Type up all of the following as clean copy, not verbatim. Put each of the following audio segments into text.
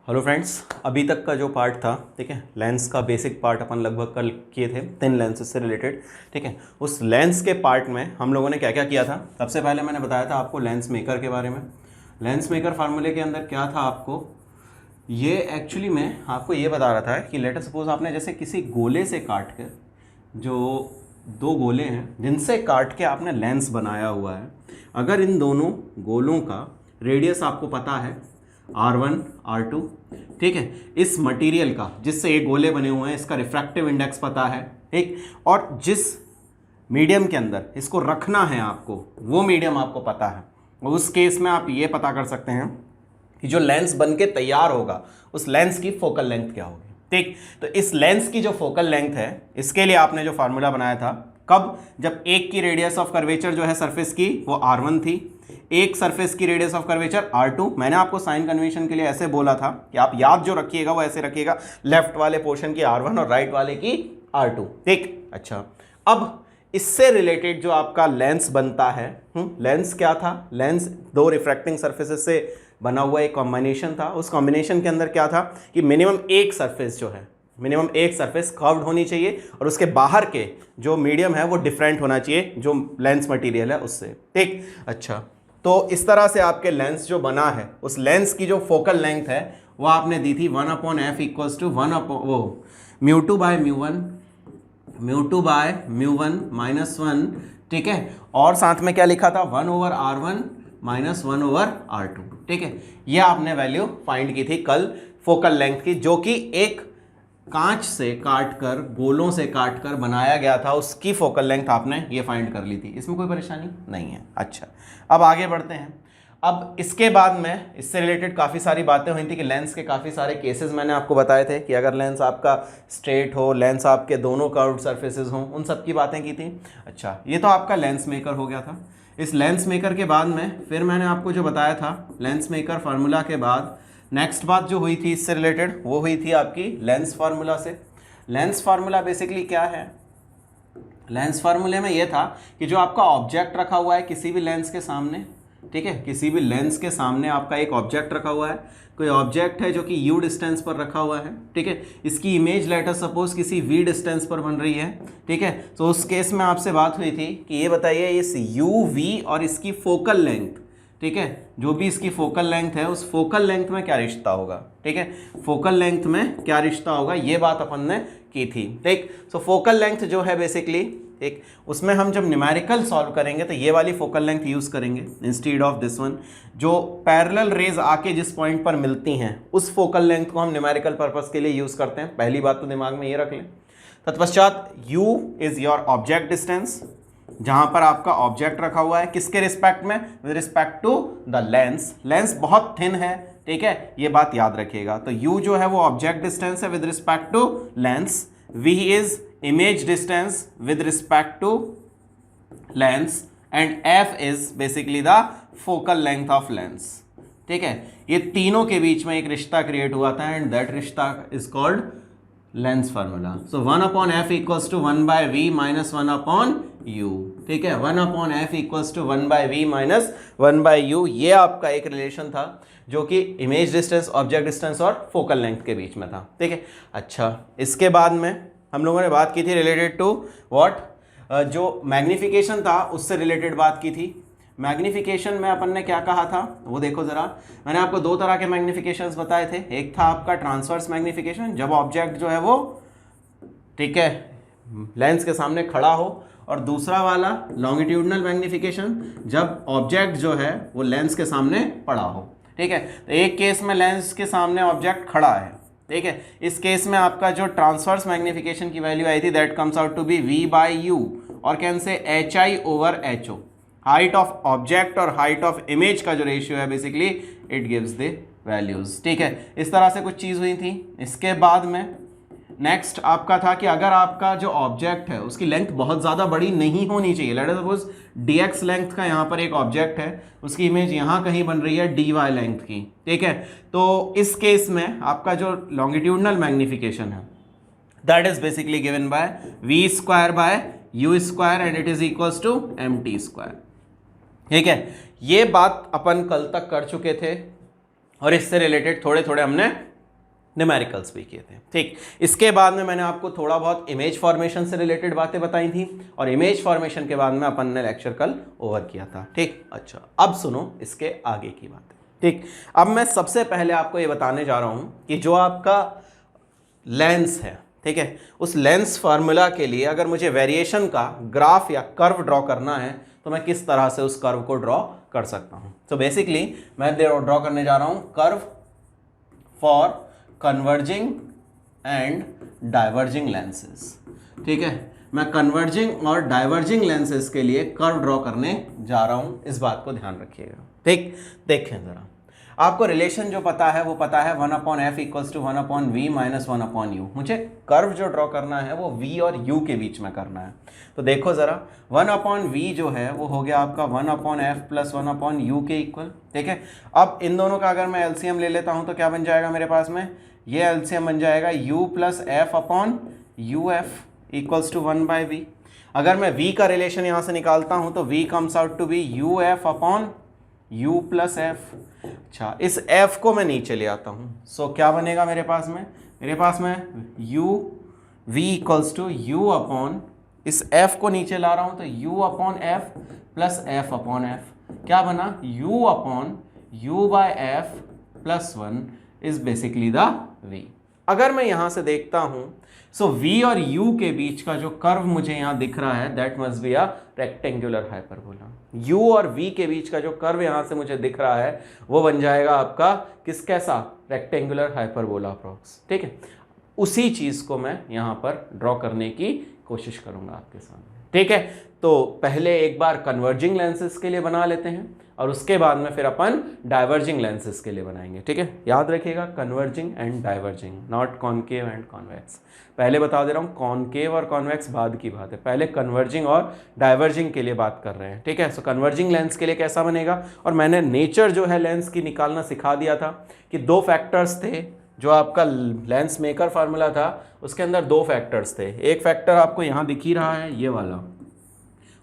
Hello friends, अभी तक का जो पार्ट था, ठीक है, लेंस का बेसिक पार्ट अपन लगभग कल किए थे, थिन लेंसेज से रिलेटेड। ठीक है, उस लेंस के पार्ट में हम लोगों ने क्या क्या किया था। सबसे पहले मैंने बताया था आपको लेंस मेकर के बारे में। लेंस मेकर फार्मूले के अंदर क्या था, आपको ये एक्चुअली मैं आपको ये बता रहा था कि लेट सपोज आपने जैसे किसी गोले से काट कर, जो दो गोले हैं जिनसे काट के आपने लेंस बनाया हुआ है, अगर इन दोनों गोलों का रेडियस आपको पता है R1 R2, ठीक है, इस मटेरियल का जिससे ये गोले बने हुए हैं इसका रिफ्रैक्टिव इंडेक्स पता है, ठीक, और जिस मीडियम के अंदर इसको रखना है आपको वो मीडियम आपको पता है, उस केस में आप ये पता कर सकते हैं कि जो लेंस बन के तैयार होगा उस लेंस की फोकल लेंथ क्या होगी। ठीक, तो इस लेंस की जो फोकल लेंथ है इसके लिए आपने जो फार्मूला बनाया था, कब, जब एक की रेडियस ऑफ कर्वेचर जो है सरफेस की वो R1 थी, एक सरफेस की रेडियस ऑफ कर्वेचर R2। मैंने आपको साइन कन्वेंशन के लिए ऐसे बोला था कि आप याद जो रखिएगा वो ऐसे रखिएगा, लेफ्ट वाले पोर्शन की R1 और राइट वाले की R2। ठीक, अच्छा, अब इससे रिलेटेड जो आपका लेंस बनता है, लेंस क्या था, लेंस दो रिफ्रैक्टिंग सर्फेसेस से बना हुआ एक कॉम्बिनेशन था। उस कॉम्बिनेशन के अंदर क्या था कि मिनिमम एक सरफेस जो है, मिनिमम एक सरफेस कर्व्ड होनी चाहिए और उसके बाहर के जो मीडियम है वो डिफरेंट होना चाहिए जो लेंस मटेरियल है उससे। ठीक, अच्छा, तो इस तरह से आपके लेंस जो बना है उस लेंस की जो फोकल लेंथ है वो आपने दी थी 1/f इक्वल्स टू μ2 बाय μ1 -1, ठीक है, और साथ में क्या लिखा था 1/R1 -1/R2। ठीक है, ये आपने वैल्यू फाइंड की थी कल फोकल लेंथ की, जो कि एक कांच से काटकर, गोलों से काटकर बनाया गया था, उसकी फोकल लेंथ आपने ये फाइंड कर ली थी। इसमें कोई परेशानी नहीं है। अच्छा, अब आगे बढ़ते हैं। अब इसके बाद में इससे रिलेटेड काफ़ी सारी बातें हुई थी कि लेंस के काफ़ी सारे केसेस मैंने आपको बताए थे कि अगर लेंस आपका स्ट्रेट हो, लेंस आपके दोनों कर्व्ड सरफेसेस हों, उन सब की बातें की थी। अच्छा, ये तो आपका लेंस मेकर हो गया था। इस लेंस मेकर के बाद में फिर मैंने आपको जो बताया था, लेंस मेकर फार्मूला के बाद नेक्स्ट बात जो हुई थी इससे रिलेटेड वो हुई थी आपकी लेंस फार्मूला से। लेंस फार्मूला बेसिकली क्या है, लेंस फार्मूले में ये था कि जो आपका ऑब्जेक्ट रखा हुआ है किसी भी लेंस के सामने, ठीक है, किसी भी लेंस के सामने आपका एक ऑब्जेक्ट रखा हुआ है, कोई ऑब्जेक्ट है जो कि u डिस्टेंस पर रखा हुआ है, ठीक है, इसकी इमेज लेटर सपोज किसी v डिस्टेंस पर बन रही है, ठीक है, तो उस केस में आपसे बात हुई थी कि ये बताइए इस u v और इसकी फोकल लेंथ, ठीक है, जो भी इसकी फोकल लेंथ है उस फोकल लेंथ में क्या रिश्ता होगा। ठीक है, फोकल लेंथ में क्या रिश्ता होगा ये बात अपन ने की थी। ठीक, सो फोकल लेंथ जो है बेसिकली, ठीक, उसमें हम जब न्यूमेरिकल सॉल्व करेंगे तो ये वाली फोकल लेंथ यूज़ करेंगे इंस्टीड ऑफ दिस वन। जो पैरेलल रेज आके जिस पॉइंट पर मिलती हैं उस फोकल लेंथ को हम न्यूमेरिकल पर्पस के लिए यूज़ करते हैं। पहली बात तो दिमाग में ये रख लें। तत्पश्चात u is your object distance, जहां पर आपका ऑब्जेक्ट रखा हुआ है किसके रिस्पेक्ट में, with respect to the lens. Lens बहुत थिन है, ठीक है, ये बात याद रखिएगा। तो u जो है वो ऑब्जेक्ट डिस्टेंस है with respect to lens, v is image distance with respect to lens, and f is basically the focal length of lens. ठीक है, ये तीनों के बीच में एक रिश्ता क्रिएट हुआ था एंड दैट रिश्ता is called lens formula. So 1/f equals to 1/v minus 1/u। ठीक है, 1/f equals to 1/v minus 1/u, ये आपका एक रिलेशन था जो कि इमेज डिस्टेंस, ऑब्जेक्ट डिस्टेंस और फोकल लेंथ के बीच में था। ठीक है, अच्छा, इसके बाद में हम लोगों ने बात की थी रिलेटेड टू व्हाट, जो मैग्निफिकेशन था उससे रिलेटेड बात की थी। मैग्निफिकेशन में अपन ने क्या कहा था वो देखो ज़रा, मैंने आपको दो तरह के मैग्निफिकेशंस बताए थे। एक था आपका ट्रांसवर्स मैग्निफिकेशन, जब ऑब्जेक्ट जो है वो, ठीक है, लेंस के सामने खड़ा हो, और दूसरा वाला लॉन्गिट्यूडनल मैग्निफिकेशन, जब ऑब्जेक्ट जो है वो लेंस के सामने पड़ा हो। ठीक है, तो एक केस में लेंस के सामने ऑब्जेक्ट खड़ा है, ठीक है, इस केस में आपका जो ट्रांसवर्स मैग्निफिकेशन की वैल्यू आई थी that comes out to be v/u, और can say hi/ho, height of object और हाइट ऑफ इमेज का जो रेशियो है basically it gives the values. ठीक है, इस तरह से कुछ चीज़ हुई थी। इसके बाद में नेक्स्ट आपका था कि अगर आपका जो ऑब्जेक्ट है उसकी लेंथ बहुत ज़्यादा बड़ी नहीं होनी चाहिए, let us suppose dx length का यहाँ पर एक ऑब्जेक्ट है, उसकी इमेज यहाँ कहीं बन रही है dy लेंथ की। ठीक है, तो इस केस में आपका जो लॉन्गिट्यूडनल मैग्निफिकेशन है that is basically given by v² / u² and it is equals to mt²। ठीक है, ये बात अपन कल तक कर चुके थे और इससे रिलेटेड थोड़े थोड़े हमने न्यूमेरिकल्स भी किए थे। ठीक, इसके बाद में मैंने आपको थोड़ा बहुत इमेज फॉर्मेशन से रिलेटेड बातें बताई थी और इमेज फॉर्मेशन के बाद में अपन ने लेक्चर कल ओवर किया था। ठीक, अच्छा अब सुनो इसके आगे की बातें। ठीक, अब मैं सबसे पहले आपको ये बताने जा रहा हूँ कि जो आपका लेंस है, ठीक है, उस लेंस फार्मूला के लिए अगर मुझे वेरिएशन का ग्राफ या कर्व ड्रॉ करना है तो मैं किस तरह से उस कर्व को ड्रॉ कर सकता हूँ। तो बेसिकली मैं ड्रॉ करने जा रहा हूँ curve for converging and diverging lenses. ठीक है, मैं कन्वर्जिंग और डाइवर्जिंग लेंसेज के लिए कर्व ड्रॉ करने जा रहा हूँ, इस बात को ध्यान रखिएगा। ठीक, देखें ज़रा, आपको रिलेशन जो पता है वो पता है 1/f equals to 1/v minus 1/u। मुझे कर्व जो ड्रॉ करना है वो v और u के बीच में करना है। तो देखो ज़रा, 1/v जो है वो हो गया आपका 1/f प्लस 1/u के इक्वल। ठीक है, अब इन दोनों का अगर मैं एलसीएम ले लेता हूँ तो क्या बन जाएगा मेरे पास में, ये एलसीएम बन जाएगा u plus f upon uf equals to 1/v। अगर मैं v का रिलेशन यहाँ से निकालता हूँ तो v comes out to be uf upon u plus f। अच्छा, इस f को मैं नीचे ले आता हूँ, सो क्या बनेगा मेरे पास में u v equals to u upon, इस f को नीचे ला रहा हूँ तो u upon f plus f upon f। क्या बना, u upon u by f plus 1 is basically the v। अगर मैं यहाँ से देखता हूँ सो v और u के बीच का जो कर्व मुझे यहाँ दिख रहा है that must be a rectangular hyperbola. u और v के बीच का जो कर्व यहाँ से मुझे दिख रहा है वो बन जाएगा आपका किस कैसा, रेक्टेंगुलर हाइपरबोला अप्रॉक्स। ठीक है, उसी चीज़ को मैं यहाँ पर ड्रॉ करने की कोशिश करूँगा आपके सामने। ठीक है, तो पहले एक बार कन्वर्जिंग लेंसेज के लिए बना लेते हैं और उसके बाद में फिर अपन डाइवर्जिंग लेंसेज के लिए बनाएंगे। ठीक है, याद रखिएगा converging and diverging, not concave and convex. पहले बता दे रहा हूँ कॉनकेव और कॉन्वेक्स बाद की बात है, पहले कन्वर्जिंग और डाइवर्जिंग के लिए बात कर रहे हैं। ठीक है, सो कन्वर्जिंग लेंस के लिए कैसा बनेगा, और मैंने नेचर जो है लेंस की निकालना सिखा दिया था कि दो फैक्टर्स थे। जो आपका लेंस मेकर फार्मूला था उसके अंदर दो फैक्टर्स थे, एक फैक्टर आपको यहाँ दिख ही रहा है ये वाला,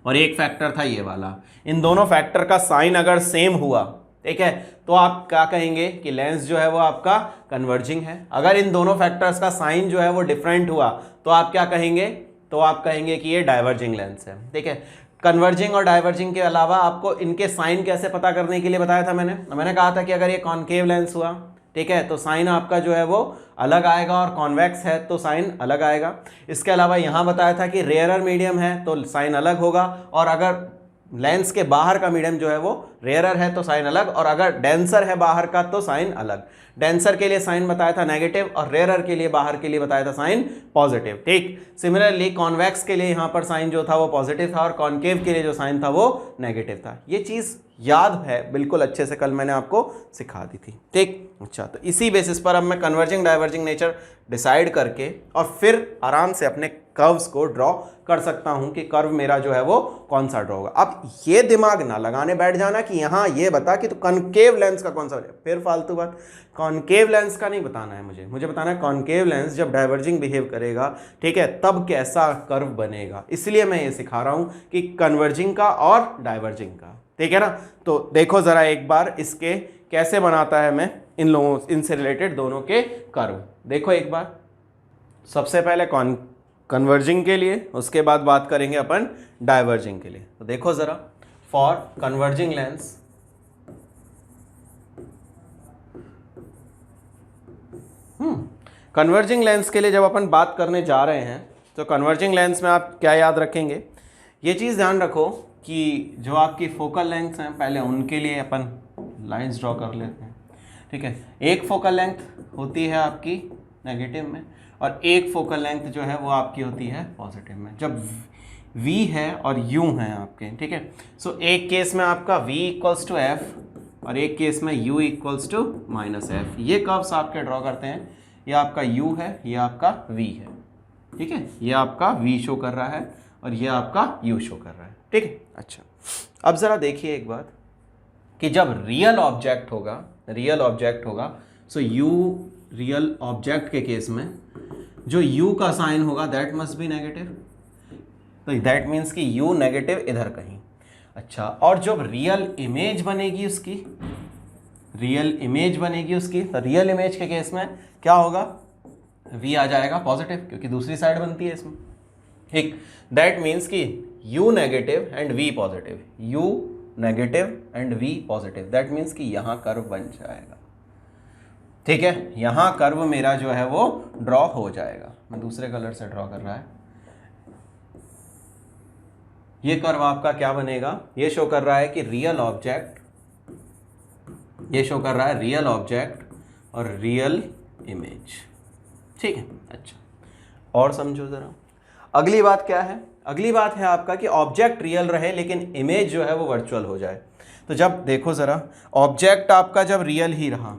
और एक फैक्टर था ये वाला। इन दोनों फैक्टर का साइन अगर सेम हुआ, ठीक है, तो आप क्या कहेंगे कि लेंस जो है वो आपका कन्वर्जिंग है। अगर इन दोनों फैक्टर्स का साइन जो है वो डिफरेंट हुआ तो आप क्या कहेंगे, तो आप कहेंगे कि ये डाइवर्जिंग लेंस है। ठीक है, कन्वर्जिंग और डाइवर्जिंग के अलावा आपको इनके साइन कैसे पता करने के लिए बताया था मैंने कहा था कि अगर ये कॉनकेव लेंस हुआ, ठीक है, तो साइन आपका जो है वो अलग आएगा, और कॉन्वेक्स है तो साइन अलग आएगा। इसके अलावा यहाँ बताया था कि रेयरर मीडियम है तो साइन अलग होगा, और अगर लेंस के बाहर का मीडियम जो है वो रेयरर है तो साइन अलग, और अगर डेंसर है बाहर का तो साइन अलग। डेंसर के लिए साइन बताया था नेगेटिव और रेयरर के लिए बाहर के लिए बताया था साइन पॉजिटिव। ठीक, सिमिलरली कॉन्वेक्स के लिए यहाँ पर साइन जो था वो पॉजिटिव था और कॉनकेव के लिए जो साइन था वो नेगेटिव था। ये चीज़ याद है बिल्कुल अच्छे से, कल मैंने आपको सिखा दी थी। ठीक, अच्छा, तो इसी बेसिस पर अब मैं कन्वर्जिंग डाइवर्जिंग नेचर डिसाइड करके और फिर आराम से अपने कर्व्स को ड्रॉ कर सकता हूं कि कर्व मेरा जो है वो कौन सा ड्रॉ होगा। अब ये दिमाग ना लगाने बैठ जाना कि यहाँ ये बता कि तो कॉनकेव लेंस का कौन सा, फिर फालतू बात। कॉनकेव लेंस का नहीं बताना है मुझे बताना है कॉनकेव लेंस जब डाइवर्जिंग बिहेव करेगा, ठीक है, तब कैसा कर्व बनेगा। इसलिए मैं ये सिखा रहा हूँ कि कन्वर्जिंग का और डाइवर्जिंग का। ठीक है ना, तो देखो ज़रा एक बार इसके कैसे बनाता है मैं इन लोगों, इनसे रिलेटेड दोनों के कर्व। देखो एक बार, सबसे पहले कन्वर्जिंग के लिए, उसके बाद बात करेंगे अपन डाइवर्जिंग के लिए। तो देखो ज़रा, for converging lens converging lens के लिए जब अपन बात करने जा रहे हैं तो कन्वर्जिंग लेंस में आप क्या याद रखेंगे, ये चीज़ ध्यान रखो कि जो आपकी फोकल लेंथ हैं पहले उनके लिए अपन लाइंस ड्रॉ कर लेते हैं। ठीक है, एक फोकल लेंथ होती है आपकी नेगेटिव में और एक फोकल लेंथ जो है वो आपकी होती है पॉजिटिव में, जब v है और u है आपके। ठीक है, सो एक केस में आपका v इक्वल्स टू f और एक केस में u equals to minus f। ये कर्व्स आपके ड्रॉ करते हैं, ये आपका u है, ये आपका v है। ठीक है, ये आपका v शो कर रहा है और ये आपका u शो कर रहा है। ठीक है, अच्छा, अब ज़रा देखिए एक बात कि जब रियल ऑब्जेक्ट होगा सो u रियल ऑब्जेक्ट के केस में जो u का साइन होगा दैट मस्ट बी नेगेटिव, तो दैट मीन्स कि u नेगेटिव इधर कहीं। अच्छा, और जब रियल इमेज बनेगी उसकी, रियल इमेज बनेगी उसकी। तो रियल इमेज के केस में क्या होगा, v आ जाएगा पॉजिटिव, क्योंकि दूसरी साइड बनती है इसमें, ठीक। दैट मीन्स कि u negative and v positive, u negative and v positive, that means कि यहां कर्व बन जाएगा, ठीक है। यहां कर्व मेरा जो है वो ड्रॉ हो जाएगा। मैं दूसरे कलर से ड्रॉ कर रहा है। ये कर्व आपका क्या बनेगा, ये शो कर रहा है कि रियल ऑब्जेक्ट, ये शो कर रहा है रियल ऑब्जेक्ट और रियल इमेज, ठीक है। अच्छा, और समझो जरा। अगली बात क्या है, अगली बात है आपका कि ऑब्जेक्ट रियल रहे लेकिन इमेज जो है वो वर्चुअल हो जाए। तो जब देखो ज़रा, ऑब्जेक्ट आपका जब रियल ही रहा,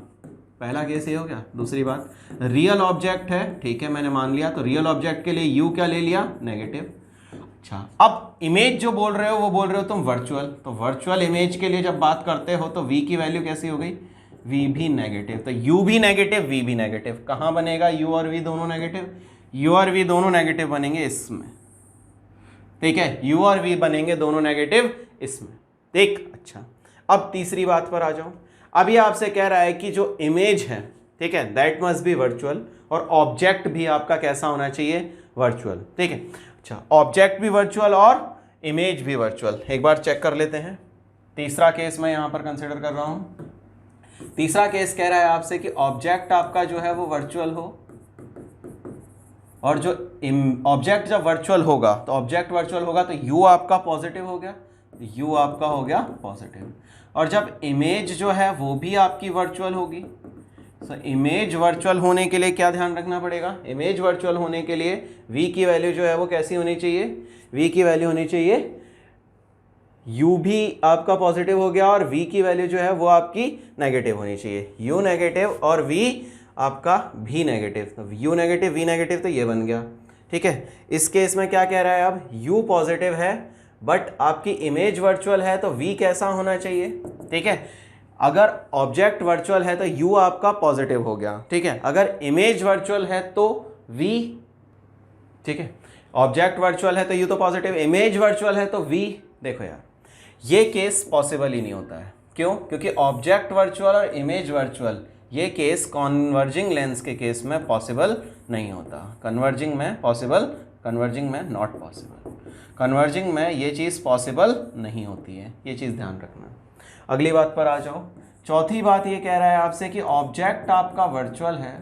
पहला केस ये हो गया। दूसरी बात, रियल ऑब्जेक्ट है, ठीक है, मैंने मान लिया, तो रियल ऑब्जेक्ट के लिए यू क्या ले लिया, नेगेटिव। अच्छा, अब इमेज जो बोल रहे हो वो बोल रहे हो तुम वर्चुअल, तो वर्चुअल इमेज के लिए जब बात करते हो तो v की वैल्यू कैसी हो गई, v भी नेगेटिव। तो u भी नेगेटिव, v भी नेगेटिव। कहाँ बनेगा u और v दोनों नेगेटिव, u और v दोनों नेगेटिव बनेंगे इसमें, ठीक है, u और v बनेंगे दोनों नेगेटिव इसमें, ठीक। अच्छा, अब तीसरी बात पर आ जाओ। अब ये आपसे कह रहा है कि जो इमेज है, ठीक है, दैट मस्ट बी वर्चुअल, और ऑब्जेक्ट भी आपका कैसा होना चाहिए, वर्चुअल, ठीक है। अच्छा, ऑब्जेक्ट भी वर्चुअल और इमेज भी वर्चुअल। एक बार चेक कर लेते हैं। तीसरा केस मैं यहां पर कंसिडर कर रहा हूं। तीसरा केस कह रहा है आपसे कि ऑब्जेक्ट आपका जो है वो वर्चुअल हो, और जो ऑब्जेक्ट जब वर्चुअल होगा, तो ऑब्जेक्ट वर्चुअल होगा तो यू आपका पॉजिटिव हो गया, यू आपका हो गया पॉजिटिव, और जब इमेज जो है वो भी आपकी वर्चुअल होगी। तो इमेज वर्चुअल होने के लिए क्या ध्यान रखना पड़ेगा, इमेज वर्चुअल होने के लिए v की वैल्यू जो है वो कैसी होनी चाहिए, v की वैल्यू होनी चाहिए, u भी आपका पॉजिटिव हो गया और v की वैल्यू जो है वो आपकी नेगेटिव होनी चाहिए, u नेगेटिव और v आपका भी नेगेटिव। तो u नेगेटिव v नेगेटिव, तो ये बन गया, ठीक है। इस केस में क्या कह रहा है, अब u पॉजिटिव है बट आपकी इमेज वर्चुअल है, तो v कैसा होना चाहिए, ठीक है। अगर ऑब्जेक्ट वर्चुअल है तो u आपका पॉजिटिव हो गया, ठीक है। अगर इमेज वर्चुअल है तो v, ठीक है, ऑब्जेक्ट वर्चुअल है तो u तो पॉजिटिव, इमेज वर्चुअल है तो v। देखो यार, ये केस पॉसिबल ही नहीं होता है। क्यों, क्योंकि ऑब्जेक्ट वर्चुअल और इमेज वर्चुअल ये केस कन्वर्जिंग लेंस के केस में पॉसिबल नहीं होता। कन्वर्जिंग में पॉसिबल, कन्वर्जिंग में नॉट पॉसिबल, कन्वर्जिंग में ये चीज़ पॉसिबल नहीं होती है, ये चीज़ ध्यान रखना। अगली बात पर आ जाओ। चौथी बात ये कह रहा है आपसे कि ऑब्जेक्ट आपका वर्चुअल है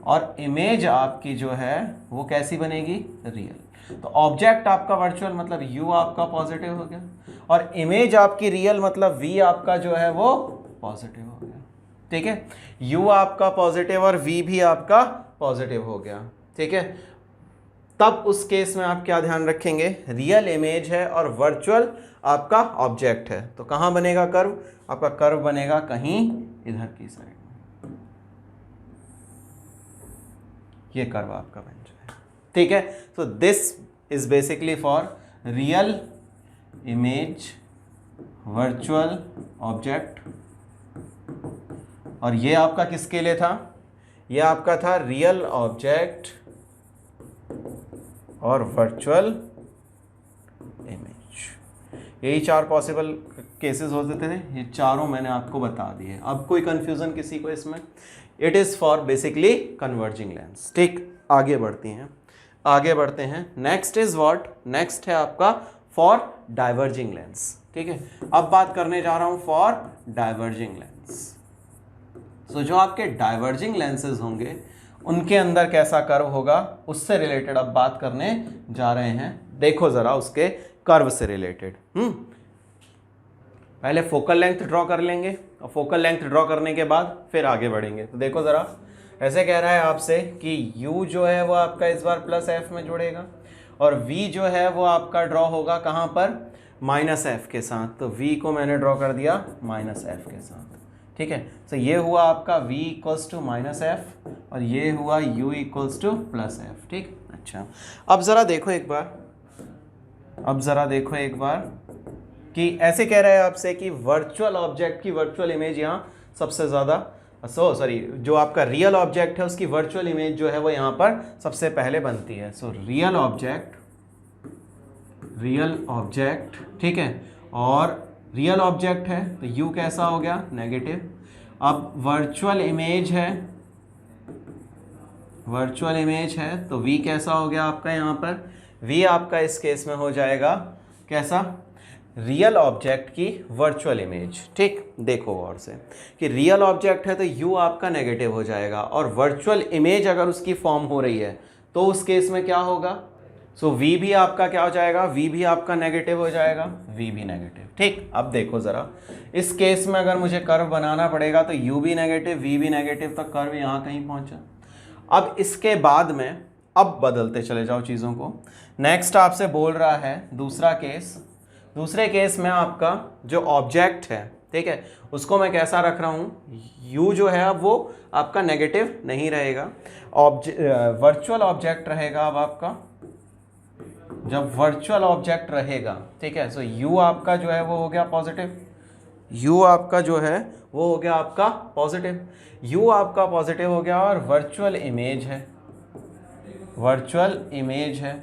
और इमेज आपकी जो है वो कैसी बनेगी, रियल। तो ऑब्जेक्ट आपका वर्चुअल मतलब u आपका पॉजिटिव हो गया, और इमेज आपकी रियल मतलब v आपका जो है वो पॉजिटिव हो गया, ठीक है। u आपका पॉजिटिव और v भी आपका पॉजिटिव हो गया, ठीक है। तब उस केस में आप क्या ध्यान रखेंगे, रियल इमेज है और वर्चुअल आपका ऑब्जेक्ट है, तो कहाँ बनेगा कर्व, आपका कर्व बनेगा कहीं इधर की साइड में, ये कर्व आपका बन जाए, ठीक है। So this is basically for real image virtual object, और ये आपका किसके लिए था, ये आपका था रियल ऑब्जेक्ट और वर्चुअल इमेज। यही चार पॉसिबल केसेस हो सकते थे, ये चारों मैंने आपको बता दिए। अब कोई कंफ्यूजन किसी को इसमें, it is for basically converging lens, ठीक। आगे बढ़ती हैं, आगे बढ़ते हैं। नेक्स्ट इज व्हाट, नेक्स्ट है आपका फॉर डाइवर्जिंग लेंस, ठीक है। अब बात करने जा रहा हूं फॉर डाइवर्जिंग लेंस। सो जो आपके डाइवर्जिंग लेंसेज होंगे उनके अंदर कैसा कर्व होगा, उससे रिलेटेड अब बात करने जा रहे हैं। देखो जरा उसके कर्व से रिलेटेड। पहले फोकल लेंथ ड्रॉ कर लेंगे, और फोकल लेंथ ड्रॉ करने के बाद फिर आगे बढ़ेंगे। तो देखो जरा, ऐसे कह रहा है आपसे कि u जो है वो आपका इस बार प्लस f में जुड़ेगा, और v जो है वो आपका ड्रॉ होगा कहाँ पर, माइनस f के साथ। तो v को मैंने ड्रॉ कर दिया माइनस f के साथ, ठीक है। तो ये हुआ आपका v equals to minus f, और ये हुआ u equals to plus f, ठीक। अच्छा, अब ज़रा देखो एक बार, अब ज़रा देखो एक बार कि ऐसे कह रहा है आपसे कि वर्चुअल ऑब्जेक्ट की वर्चुअल इमेज यहाँ सबसे ज़्यादा, सॉरी, जो आपका रियल ऑब्जेक्ट है उसकी वर्चुअल इमेज जो है वो यहाँ पर सबसे पहले बनती है। सो रियल ऑब्जेक्ट, ठीक है, और रियल ऑब्जेक्ट है तो u कैसा हो गया, नेगेटिव। अब वर्चुअल इमेज है, वर्चुअल इमेज है तो v कैसा हो गया आपका, यहाँ पर v आपका इस केस में हो जाएगा कैसा, रियल ऑब्जेक्ट की वर्चुअल इमेज। ठीक, देखो गौर से कि रियल ऑब्जेक्ट है तो u आपका नेगेटिव हो जाएगा, और वर्चुअल इमेज अगर उसकी फॉर्म हो रही है तो उस केस में क्या होगा, सो v भी आपका क्या हो जाएगा, v भी आपका नेगेटिव हो जाएगा, v भी नेगेटिव। ठीक, अब देखो ज़रा इस केस में अगर मुझे कर्व बनाना पड़ेगा तो u भी नेगेटिव, v भी नेगेटिव, तो कर्व यहाँ कहीं पहुँचा। अब इसके बाद में अब बदलते चले जाओ चीज़ों को। नेक्स्ट आपसे बोल रहा है दूसरा केस, दूसरे केस में आपका जो ऑब्जेक्ट है, ठीक है, उसको मैं कैसा रख रहा हूँ, u जो है अब वो आपका नेगेटिव नहीं रहेगा, वर्चुअल ऑब्जेक्ट रहेगा। अब आपका जब वर्चुअल ऑब्जेक्ट रहेगा, ठीक है, सो u आपका जो है वो हो गया पॉजिटिव, u आपका जो है वो हो गया आपका पॉजिटिव, u आपका पॉजिटिव हो गया, और वर्चुअल इमेज है, वर्चुअल इमेज है,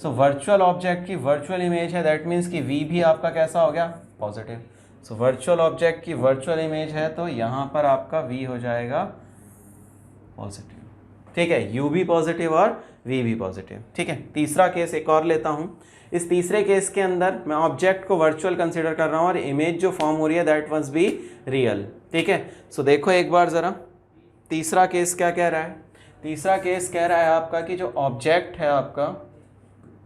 सो वर्चुअल ऑब्जेक्ट की वर्चुअल इमेज है, दैट मीन्स कि v भी आपका कैसा हो गया, पॉजिटिव। सो वर्चुअल ऑब्जेक्ट की वर्चुअल इमेज है तो यहाँ पर आपका v हो जाएगा पॉजिटिव। ठीक है, u भी पॉजिटिव और v भी पॉजिटिव। ठीक है, तीसरा केस एक और लेता हूँ। इस तीसरे केस के अंदर मैं ऑब्जेक्ट को वर्चुअल कंसीडर कर रहा हूँ और इमेज जो फॉर्म हो रही है दैट मस्ट बी रियल। ठीक है, सो देखो एक बार ज़रा तीसरा केस क्या कह रहा है। तीसरा केस कह रहा है आपका कि जो ऑब्जेक्ट है आपका,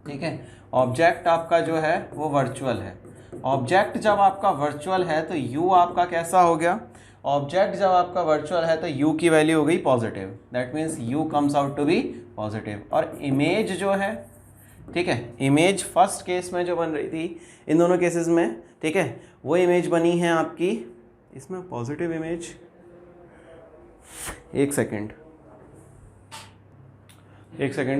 ठीक है, ऑब्जेक्ट आपका जो है वो वर्चुअल है। ऑब्जेक्ट जब आपका वर्चुअल है तो u आपका कैसा हो गया, ऑब्जेक्ट जब आपका वर्चुअल है तो u की वैल्यू हो गई positive, that means u comes out to be positive. और इमेज जो है, ठीक है, इमेज फर्स्ट केस में जो बन रही थी इन दोनों केसेस में, ठीक है, वो इमेज बनी है आपकी इसमें पॉजिटिव इमेज। एक सेकेंड,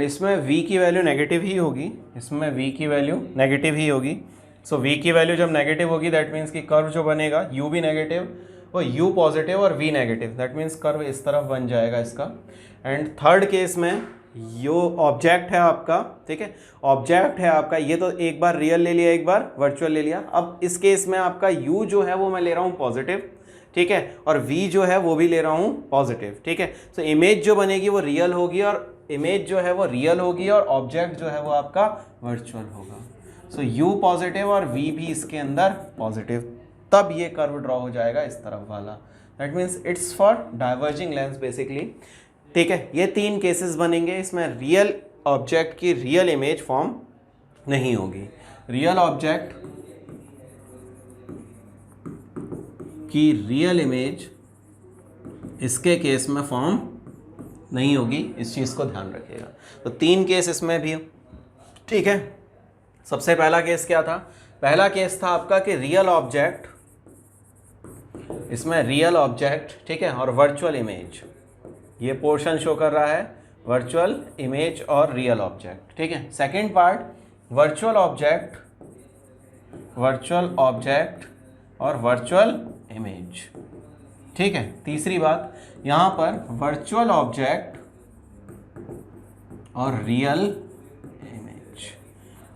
इसमें v की वैल्यू नेगेटिव ही होगी, इसमें v की वैल्यू नेगेटिव ही होगी। सो v की वैल्यू जब नेगेटिव होगी दैट मीन्स कि कर्व जो बनेगा u भी नेगेटिव और u पॉजिटिव और v negative, that means curve इस तरफ बन जाएगा इसका। एंड थर्ड केस में यो ऑब्जेक्ट है आपका, ठीक है, ऑब्जेक्ट है आपका, ये तो एक बार रियल ले लिया एक बार वर्चुअल ले लिया। अब इस केस में आपका u जो है वो मैं ले रहा हूँ पॉजिटिव, ठीक है, और v जो है वो भी ले रहा हूँ पॉजिटिव। ठीक है, सो इमेज जो बनेगी वो रियल होगी और इमेज जो है वो रियल होगी और ऑब्जेक्ट जो है वो आपका वर्चुअल होगा। सो u पॉजिटिव और v भी इसके अंदर पॉजिटिव, तब ये कर्व ड्रॉ हो जाएगा इस तरफ वाला। That means it's for diverging lens basically. ठीक है, ये तीन केसेस बनेंगे, इसमें रियल ऑब्जेक्ट की रियल इमेज फॉर्म नहीं होगी, रियल ऑब्जेक्ट की रियल इमेज इसके केस में फॉर्म नहीं होगी, इस चीज़ को ध्यान रखिएगा। तो तीन केस इसमें भी, ठीक है। सबसे पहला केस क्या था, पहला केस था आपका कि रियल ऑब्जेक्ट, इसमें रियल ऑब्जेक्ट, ठीक है, और वर्चुअल इमेज, ये पोर्शन शो कर रहा है वर्चुअल इमेज और रियल ऑब्जेक्ट। ठीक है, second part virtual object, virtual object और वर्चुअल इमेज। ठीक है, तीसरी बात यहाँ पर वर्चुअल ऑब्जेक्ट और रियल इमेज,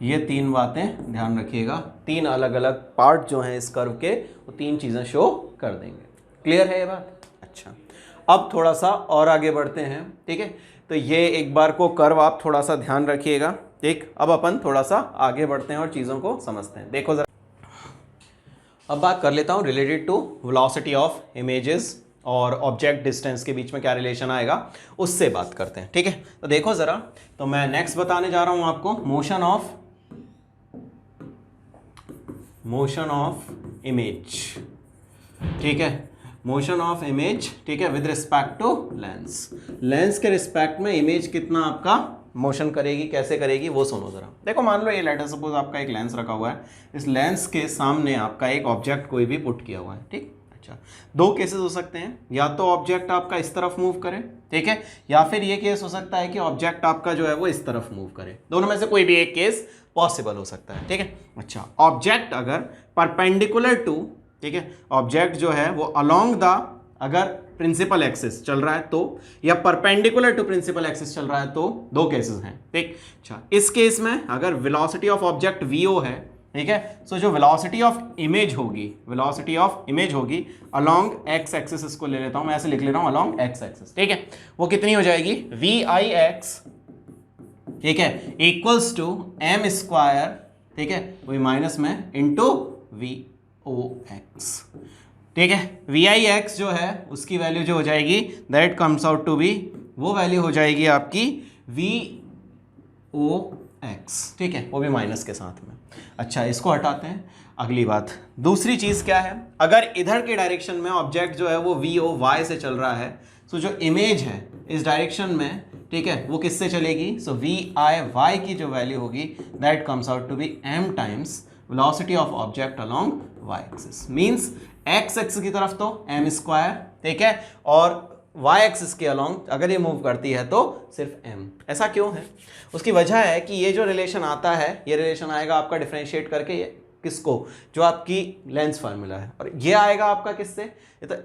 ये तीन बातें ध्यान रखिएगा। तीन अलग अलग पार्ट जो हैं इस कर्व के वो तीन चीज़ें शो कर देंगे। क्लियर है ये बात? अच्छा, अब थोड़ा सा और आगे बढ़ते हैं। ठीक है, तो ये एक बार को कर्व आप थोड़ा सा ध्यान रखिएगा। ठीक, अब अपन थोड़ा सा आगे बढ़ते हैं और चीज़ों को समझते हैं। देखो जरा, अब बात कर लेता हूँ related to velocity of images और ऑब्जेक्ट डिस्टेंस के बीच में क्या रिलेशन आएगा, उससे बात करते हैं। ठीक है, तो देखो ज़रा, तो मैं नेक्स्ट बताने जा रहा हूँ आपको मोशन ऑफ इमेज। ठीक है, मोशन ऑफ इमेज, ठीक है, with respect to lens. Lens के रिस्पेक्ट में इमेज कितना आपका मोशन करेगी, कैसे करेगी वो सुनो ज़रा। देखो मान लो ये लेटर सपोज आपका एक लेंस रखा हुआ है, इस लेंस के सामने आपका एक ऑब्जेक्ट कोई भी पुट किया हुआ है। ठीक, अच्छा, दो केसेस हो सकते हैं, या तो ऑब्जेक्ट आपका इस तरफ मूव करे, ठीक है, या फिर ये केस हो सकता है कि ऑब्जेक्ट आपका जो है वो इस तरफ मूव करे। दोनों में से कोई भी एक केस पॉसिबल हो सकता है। ठीक है, अच्छा, ऑब्जेक्ट अगर परपेंडिकुलर टू, ठीक है, ऑब्जेक्ट जो है वो अलोंग द अगर प्रिंसिपल एक्सिस चल रहा है तो, या परपेंडिकुलर टू प्रिंसिपल एक्सिस चल रहा है तो, दो केसेस हैं। ठीक, अच्छा, इस केस में अगर वेलोसिटी ऑफ ऑब्जेक्ट vo है, ठीक है। सो जो वेलोसिटी ऑफ इमेज होगी अलोंग एक्स एक्सिस, इसको ले लेता हूं मैं, ऐसे लिख ले रहा हूं अलोंग एक्स एक्सिस, ठीक है, वो कितनी हो जाएगी वी आई एक्स, ठीक है, इक्वल्स टू एम स्क्वायर, ठीक है, वही माइनस में इंटू वी ओ एक्स, ठीक है। वी आई एक्स जो है उसकी वैल्यू जो हो जाएगी that comes out to be, वो वैल्यू हो जाएगी आपकी वी ओ एक्स, ठीक है, वो भी माइनस के साथ में। अच्छा, इसको हटाते हैं। अगली बात, दूसरी चीज़ क्या है, अगर इधर के डायरेक्शन में ऑब्जेक्ट जो है वो वी ओ वाई से चल रहा है, सो जो इमेज है इस डायरेक्शन में, ठीक है, वो किससे चलेगी, सो वी आई वाई की जो वैल्यू होगी that comes out to be m times velocity of object along y axis, means x axis की तरफ तो एम स्क्वायर, ठीक है, और वाई एक्सिस के अलोंग अगर ये मूव करती है तो सिर्फ m। ऐसा क्यों है, उसकी वजह है कि ये जो रिलेशन आता है, ये रिलेशन आएगा आपका डिफरेंशिएट करके, ये किसको, जो आपकी लेंस फार्मूला है, और ये आएगा आपका किससे, ये तो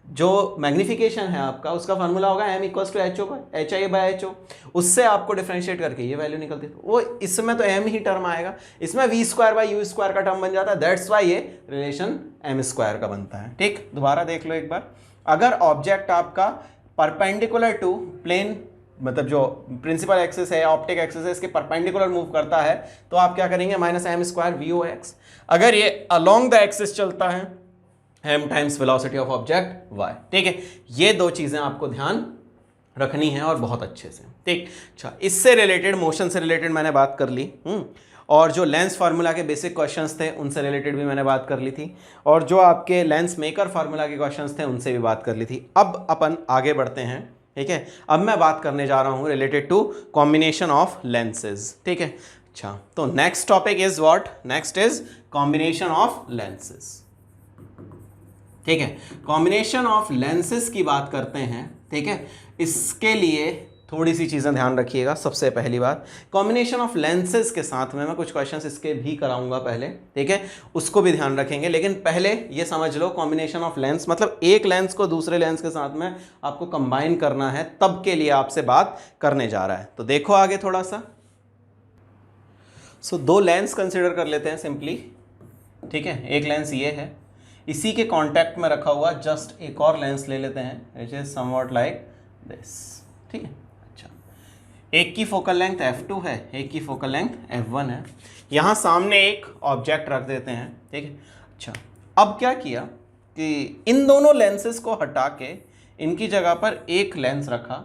जो मैग्निफिकेशन है आपका उसका फार्मूला होगा m equals to h i by h o, उससे आपको डिफरेंशिएट करके ये वैल्यू निकलती है, वो इसमें तो m ही टर्म आएगा, इसमें v square by u square का टर्म बन जाता है, दैट्स वाई ये रिलेशन m स्क्वायर का बनता है, ठीक। दोबारा देख लो एक बार, अगर ऑब्जेक्ट आपका परपेंडिकुलर टू प्लेन, मतलब जो प्रिंसिपल एक्सिस है, ऑप्टिक एक्सिस है, इसके परपेंडिकुलर मूव करता है, तो आप क्या करेंगे minus m square v o x. अगर ये अलोंग द एक्सिस चलता है, m times velocity of object y, ठीक है। ये दो चीजें आपको ध्यान रखनी है और बहुत अच्छे से, ठीक। अच्छा, इससे रिलेटेड, मोशन से रिलेटेड मैंने बात कर ली, और जो लेंस फार्मूला के बेसिक क्वेश्चंस थे उनसे रिलेटेड भी मैंने बात कर ली थी, और जो आपके लेंस मेकर फार्मूला के क्वेश्चंस थे उनसे भी बात कर ली थी। अब अपन आगे बढ़ते हैं, ठीक है। अब मैं बात करने जा रहा हूं related to combination of lenses, ठीक है। अच्छा, तो next topic is what, next is combination of lenses, ठीक है। कॉम्बिनेशन ऑफ लेंसेज की बात करते हैं, ठीक है। इसके लिए थोड़ी सी चीज़ें ध्यान रखिएगा। सबसे पहली बात, कॉम्बिनेशन ऑफ लेंसेज के साथ में मैं कुछ क्वेश्चंस इसके भी कराऊंगा पहले, ठीक है, उसको भी ध्यान रखेंगे। लेकिन पहले ये समझ लो, कॉम्बिनेशन ऑफ लेंस मतलब एक लेंस को दूसरे लेंस के साथ में आपको कंबाइन करना है, तब के लिए आपसे बात करने जा रहा है। तो देखो आगे थोड़ा सा, सो दो लेंस कंसिडर कर लेते हैं सिंपली, ठीक है। एक लेंस ये है, इसी के कॉन्टैक्ट में रखा हुआ जस्ट एक और लेंस ले लेते हैं, which is somewhat like this, ठीक है। एक की फोकल लेंथ f2 है, एक की फोकल लेंथ f1 है। यहाँ सामने एक ऑब्जेक्ट रख देते हैं, ठीक है। अच्छा, अब क्या किया कि इन दोनों लेंसेज को हटा के इनकी जगह पर एक लेंस रखा,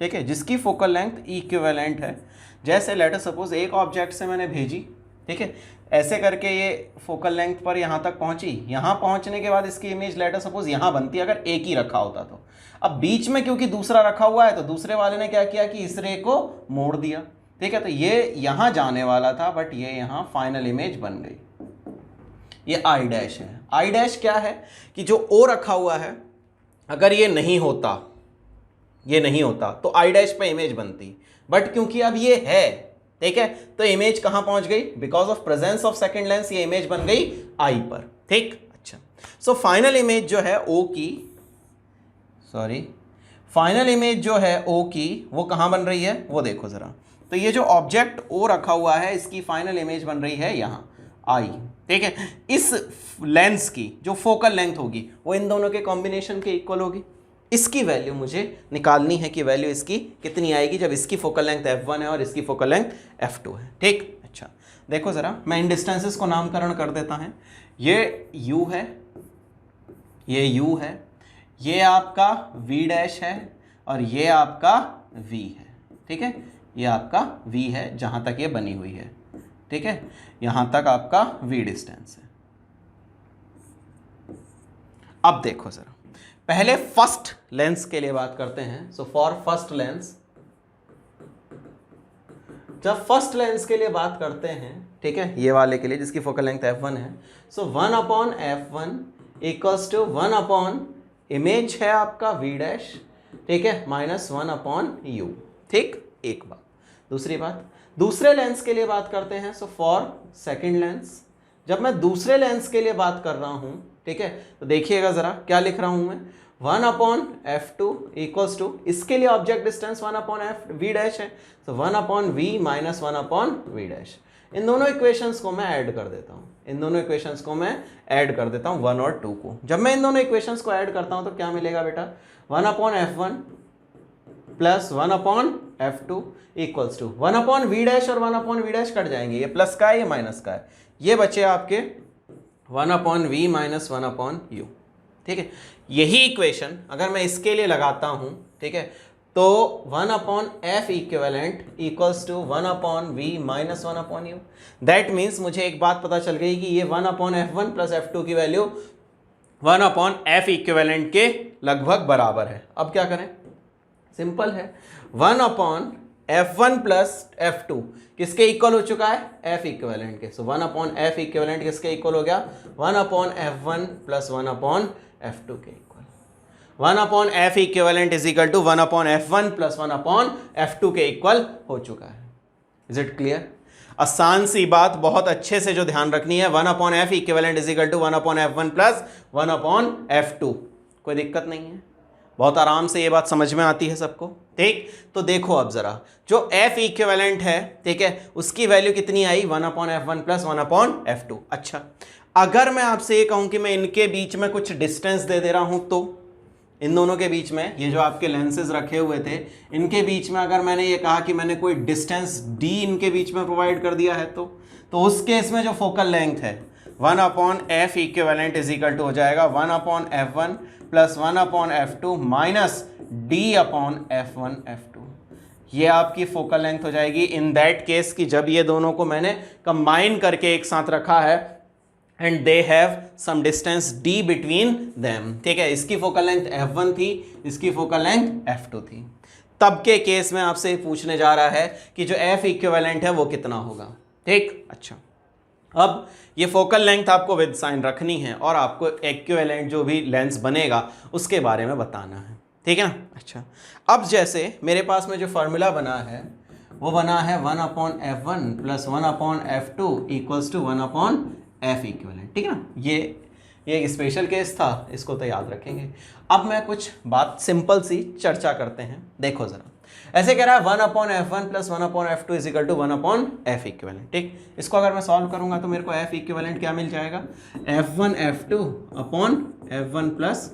ठीक है, जिसकी फोकल लेंथ इक्विवेलेंट है। जैसे लेट अस सपोज एक ऑब्जेक्ट से मैंने भेजी, ठीक है, ऐसे करके ये फोकल लेंथ पर यहाँ तक पहुँची, यहाँ पहुँचने के बाद इसकी इमेज लेट अस सपोज यहाँ बनती अगर एक ही रखा होता तो। अब बीच में क्योंकि दूसरा रखा हुआ है तो दूसरे वाले ने क्या किया कि इस रे को मोड़ दिया, ठीक है। तो ये यहाँ जाने वाला था बट ये यहाँ फाइनल इमेज बन गई। ये आई डैश है। आई डैश क्या है कि जो ओ रखा हुआ है, अगर ये नहीं होता तो आई डैश पे इमेज बनती, बट क्योंकि अब ये है, ठीक है, तो इमेज कहाँ पहुंच गई, because of presence of second lens ये इमेज बन गई आई पर, ठीक। अच्छा, सो फाइनल इमेज जो है ओ की, फाइनल इमेज जो है ओ की, वो कहाँ बन रही है वो देखो ज़रा। तो ये जो ऑब्जेक्ट ओ रखा हुआ है इसकी फाइनल इमेज बन रही है यहाँ आई, ठीक है। इस लेंस की जो फोकल लेंथ होगी वो इन दोनों के कॉम्बिनेशन के इक्वल होगी। इसकी वैल्यू मुझे निकालनी है कि वैल्यू इसकी कितनी आएगी जब इसकी फोकल लेंथ f1 है और इसकी फोकल लेंथ f2 है, ठीक। अच्छा, देखो ज़रा, मैं इन डिस्टेंसेस को नामकरण कर देता है। ये u है, ये u है, ये आपका v डैश है और ये आपका v है, ठीक है। ये आपका v है जहाँ तक ये बनी हुई है, ठीक है, यहाँ तक आपका v डिस्टेंस है। अब देखो ज़रा, पहले फर्स्ट लेंस के लिए बात करते हैं। सो फॉर फर्स्ट लेंस, जब फर्स्ट लेंस के लिए बात करते हैं, ठीक है, ये वाले के लिए जिसकी फोकल लेंथ f1 है, सो 1/f1 इक्वल्स टू 1/ इमेज है आपका v डैश, ठीक है, -1/u, ठीक। एक बात। दूसरी बात, दूसरे लेंस के लिए बात करते हैं। सो फॉर सेकंड लेंस, जब मैं दूसरे लेंस के लिए बात कर रहा हूं, ठीक है, तो देखिएगा जरा क्या लिख रहा हूं मैं, 1/f2 इक्वल्स टू, इसके लिए ऑब्जेक्ट डिस्टेंस 1/v डैश है, तो 1/v -1/v डैश। इन दोनों इक्वेशंस को मैं ऐड कर देता हूँ, इन दोनों इक्वेशंस को मैं ऐड कर देता हूँ 1 और 2 को। जब मैं इन दोनों इक्वेशंस को ऐड करता हूँ तो क्या मिलेगा बेटा, 1/f1 plus 1/f2 equals to 1/v dash और 1/v डैश कट जाएंगे, ये प्लस का है ये माइनस का है, ये बचे आपके 1/v माइनस 1/u। ठीक है, यही इक्वेशन अगर मैं इसके लिए लगाता हूं, ठीक है, तो 1/f equivalent equals to 1/v minus 1/u। That means मुझे एक बात पता चल गई कि ये 1/f1 प्लस f2 की वैल्यू 1/f इक्विवेलेंट के लगभग बराबर है। अब क्या करें, सिंपल है, 1/f1 प्लस f2 किसके इक्वल हो चुका है, f इक्विवेलेंट के। सो 1/f इक्विवेलेंट किसके इक्वल हो गया, 1/f1 प्लस 1/f2 के equal. 1/f equivalent is equal to 1/f1 plus 1/f2 के इक्वल हो चुका है। Is it clear? आसान सी बात, बहुत अच्छे से जो ध्यान रखनी है, 1/f equivalent is equal to 1/f1 plus 1/f2। कोई दिक्कत नहीं है, बहुत आराम से ये बात समझ में आती है सबको। ठीक, तो देखो अब जरा, जो f इक्विवेलेंट है, ठीक है, उसकी वैल्यू कितनी आई, 1/f1 प्लस 1/f2। अच्छा, अगर मैं आपसे ये कहूं कि मैं इनके बीच में कुछ डिस्टेंस दे दे रहा हूं, तो इन दोनों के बीच में, ये जो आपके लेंसेज रखे हुए थे, इनके बीच में अगर मैंने ये कहा कि मैंने कोई डिस्टेंस d इनके बीच में प्रोवाइड कर दिया है, तो उस केस में जो फोकल लेंथ है 1/f equivalent is equal to हो जाएगा 1/f1 plus 1/f2 minus d/f1/f2। ये आपकी फोकल लेंथ हो जाएगी इन दैट केस कि जब ये दोनों को मैंने कंबाइन करके एक साथ रखा है and they have some distance d between them. ठीक है, इसकी फोकल लेंथ f1 थी, इसकी फोकल लेंथ f2 थी। तब के केस में आपसे पूछने जा रहा है कि जो f इक्विवेलेंट है वो कितना होगा। ठीक, अच्छा, अब ये फोकल लेंथ आपको विद साइन रखनी है और आपको इक्विवेलेंट जो भी लेंस बनेगा उसके बारे में बताना है। ठीक है ना? अच्छा, अब जैसे मेरे पास में जो फार्मूला बना है वो बना है 1/f1 plus 1/f2 equals to 1/f equivalent. ठीक है ना? ये एक स्पेशल केस था, इसको तो याद रखेंगे। अब मैं कुछ बात सिंपल सी चर्चा करते हैं। देखो जरा, ऐसे कह रहा है 1/f1 plus 1/f2 is equal to 1/f equivalent. ठीक, इसको अगर मैं सॉल्व करूंगा तो मेरे को f इक्विवेलेंट क्या मिल जाएगा, f1 f2 upon f1 plus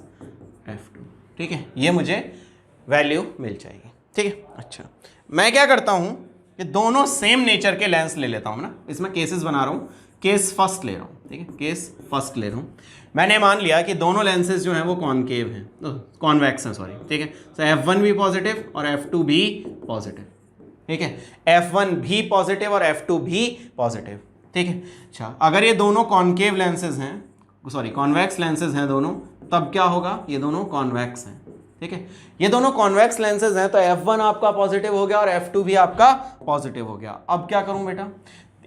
f2। ठीक है, ये मुझे वैल्यू मिल जाएगी। ठीक है, अच्छा, मैं क्या करता हूं कि दोनों सेम नेचर के लेंस ले लेता हूं ना, इसमें केसेस बना रहा हूं, केस फर्स्ट ले रहा हूं। ठीक है, केस फर्स्ट ले रहा हूं। मैंने मान लिया कि दोनों लेंसेज जो हैं वो कॉनकेव हैं, कॉन्वेक्स हैं, सॉरी। ठीक है, तो f1 भी पॉजिटिव और f2 भी पॉजिटिव। ठीक है, f1 भी पॉजिटिव और f2 भी पॉजिटिव। ठीक है, अच्छा, अगर ये दोनों कॉनकेव लेंसेज हैं, सॉरी कॉन्वेक्स लेंसेज हैं दोनों, तब क्या होगा, ये दोनों कॉन्वेक्स हैं। ठीक है, ये दोनों कॉन्वेक्स लेंसेज हैं, तो f1 आपका पॉजिटिव हो गया और f2 भी आपका पॉजिटिव हो गया। अब क्या करूं बेटा,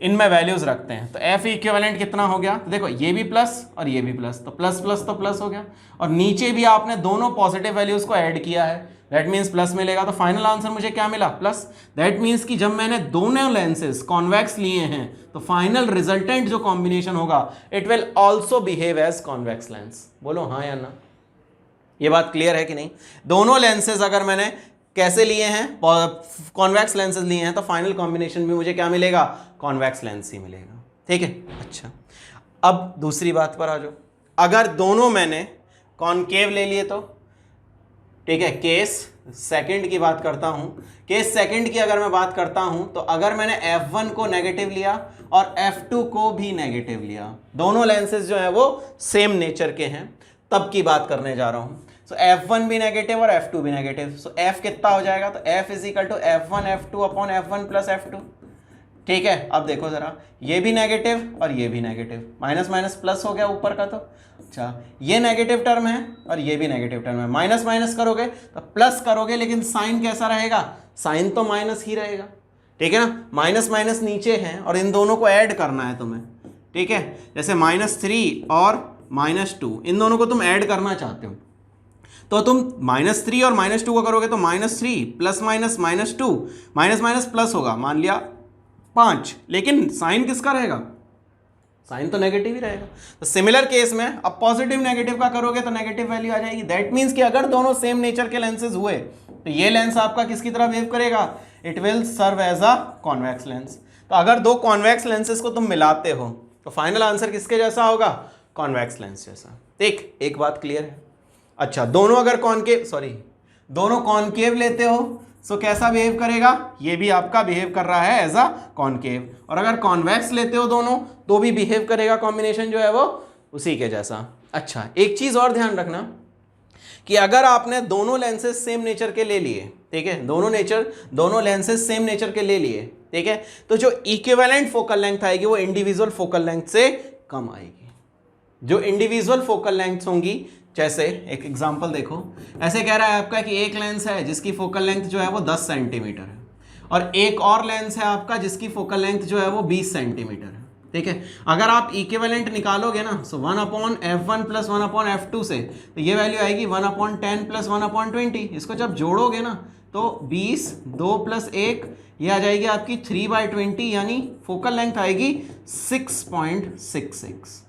इनमें वैल्यूज रखते हैं, तो f इक्विवेलेंट कितना हो गया, तो देखो ये भी प्लस और ये भी प्लस, तो प्लस प्लस तो प्लस हो गया, और नीचे भी आपने दोनों पॉजिटिव वैल्यूज को ऐड किया है, दैट मीन्स प्लस मिलेगा। तो फाइनल आंसर मुझे क्या मिला, प्लस। दैट मीन्स कि जब मैंने दोनों लेंसेज कॉन्वेक्स लिए हैं तो फाइनल रिजल्टेंट जो कॉम्बिनेशन होगा it will also behave as convex lens. बोलो हाँ या ना, ये बात क्लियर है कि नहीं? दोनों लेंसेज अगर मैंने कैसे लिए हैं, कॉन्वेक्स लेंसेज लिए हैं, तो फाइनल कॉम्बिनेशन भी मुझे क्या मिलेगा, कॉन्वेक्स लेंस ही मिलेगा। ठीक है, अच्छा, अब दूसरी बात पर आ जाओ। अगर दोनों मैंने कॉनकेव ले लिए तो, ठीक है, केस सेकंड की बात करता हूं, केस सेकंड की अगर मैं बात करता हूं, तो अगर मैंने f1 को नेगेटिव लिया और f2 को भी नेगेटिव लिया, दोनों लेंसेज जो है वो सेम नेचर के हैं, तब की बात करने जा रहा हूं। सो f1 भी नेगेटिव और f2 भी नेगेटिव, सो f कितना हो जाएगा, तो f is equal to f1 f2 upon f1 plus f2। ठीक है, अब देखो जरा, ये भी नेगेटिव और ये भी नेगेटिव, माइनस माइनस प्लस हो गया ऊपर का। तो अच्छा, ये नेगेटिव टर्म है और ये भी नेगेटिव टर्म है, माइनस माइनस करोगे तो प्लस करोगे, लेकिन साइन कैसा रहेगा, साइन तो माइनस ही रहेगा। ठीक है ना, माइनस माइनस नीचे है और इन दोनों को ऐड करना है तुम्हें। ठीक है, जैसे -3 और -2, इन दोनों को तुम ऐड करना चाहते हो, तो तुम -3 और -2 को करोगे तो -3 plus minus -2 minus minus plus होगा, मान लिया 5, लेकिन साइन किसका रहेगा, साइन तो नेगेटिव ही रहेगा। तो सिमिलर केस में अब पॉजिटिव नेगेटिव का करोगे तो नेगेटिव वैल्यू आ जाएगी। दैट मीन्स कि अगर दोनों सेम नेचर के लेंसेज हुए तो ये लेंस आपका किसकी तरह बिहेव करेगा, it will serve as a convex lens. तो अगर दो कॉन्वेक्स लेंसेज को तुम मिलाते हो तो फाइनल आंसर किसके जैसा होगा? कॉन्वेक्स लेंस जैसा। ठीक, एक बात क्लियर है। अच्छा, दोनों अगर दोनों कॉनकेव लेते हो सो कैसा बिहेव करेगा? ये भी आपका बिहेव कर रहा है एज अ कॉनकेव, और अगर कॉन्वेक्स लेते हो दोनों तो भी बिहेव करेगा कॉम्बिनेशन जो है वो उसी के जैसा। अच्छा, एक चीज और ध्यान रखना कि अगर आपने दोनों लेंसेज सेम नेचर के ले लिए, ठीक है, दोनों लेंसेज सेम नेचर के ले लिए, ठीक है, तो जो इक्विवेलेंट फोकल लेंथ आएगी वो इंडिविजुअल फोकल लेंथ से कम आएगी। जो इंडिविजुअल फोकल लेंथ होंगी, जैसे एक एग्जांपल देखो, ऐसे कह रहा है आपका कि एक लेंस है जिसकी फोकल लेंथ जो है वो 10 सेंटीमीटर है, और एक और लेंस है आपका जिसकी फोकल लेंथ जो है वो 20 सेंटीमीटर है, ठीक है। अगर आप इक्विवेलेंट निकालोगे ना, सो 1/f1 प्लस 1/f2 से, तो ये वैल्यू आएगी 1/10 प्लस 1/20। इसको जब जोड़ोगे ना तो 20, 2 प्लस 1, ये आ जाएगी आपकी 3/20, यानी फोकल लेंथ आएगी 6.66,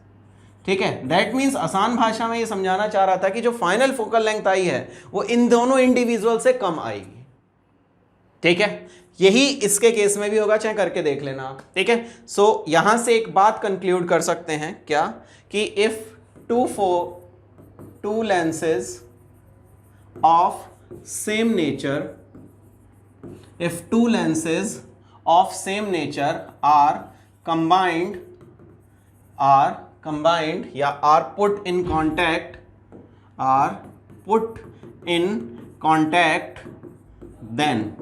ठीक है। दैट मीन्स आसान भाषा में ये समझाना चाह रहा था कि जो फाइनल फोकल लेंथ आई है वो इन दोनों इंडिविजुअल से कम आएगी, ठीक है। यही इसके केस में भी होगा, चाहे करके देख लेना आप, ठीक है। सो यहां से एक बात कंक्लूड कर सकते हैं क्या, कि if two lenses of same nature, if two lenses of same nature are combined या are put in contact, then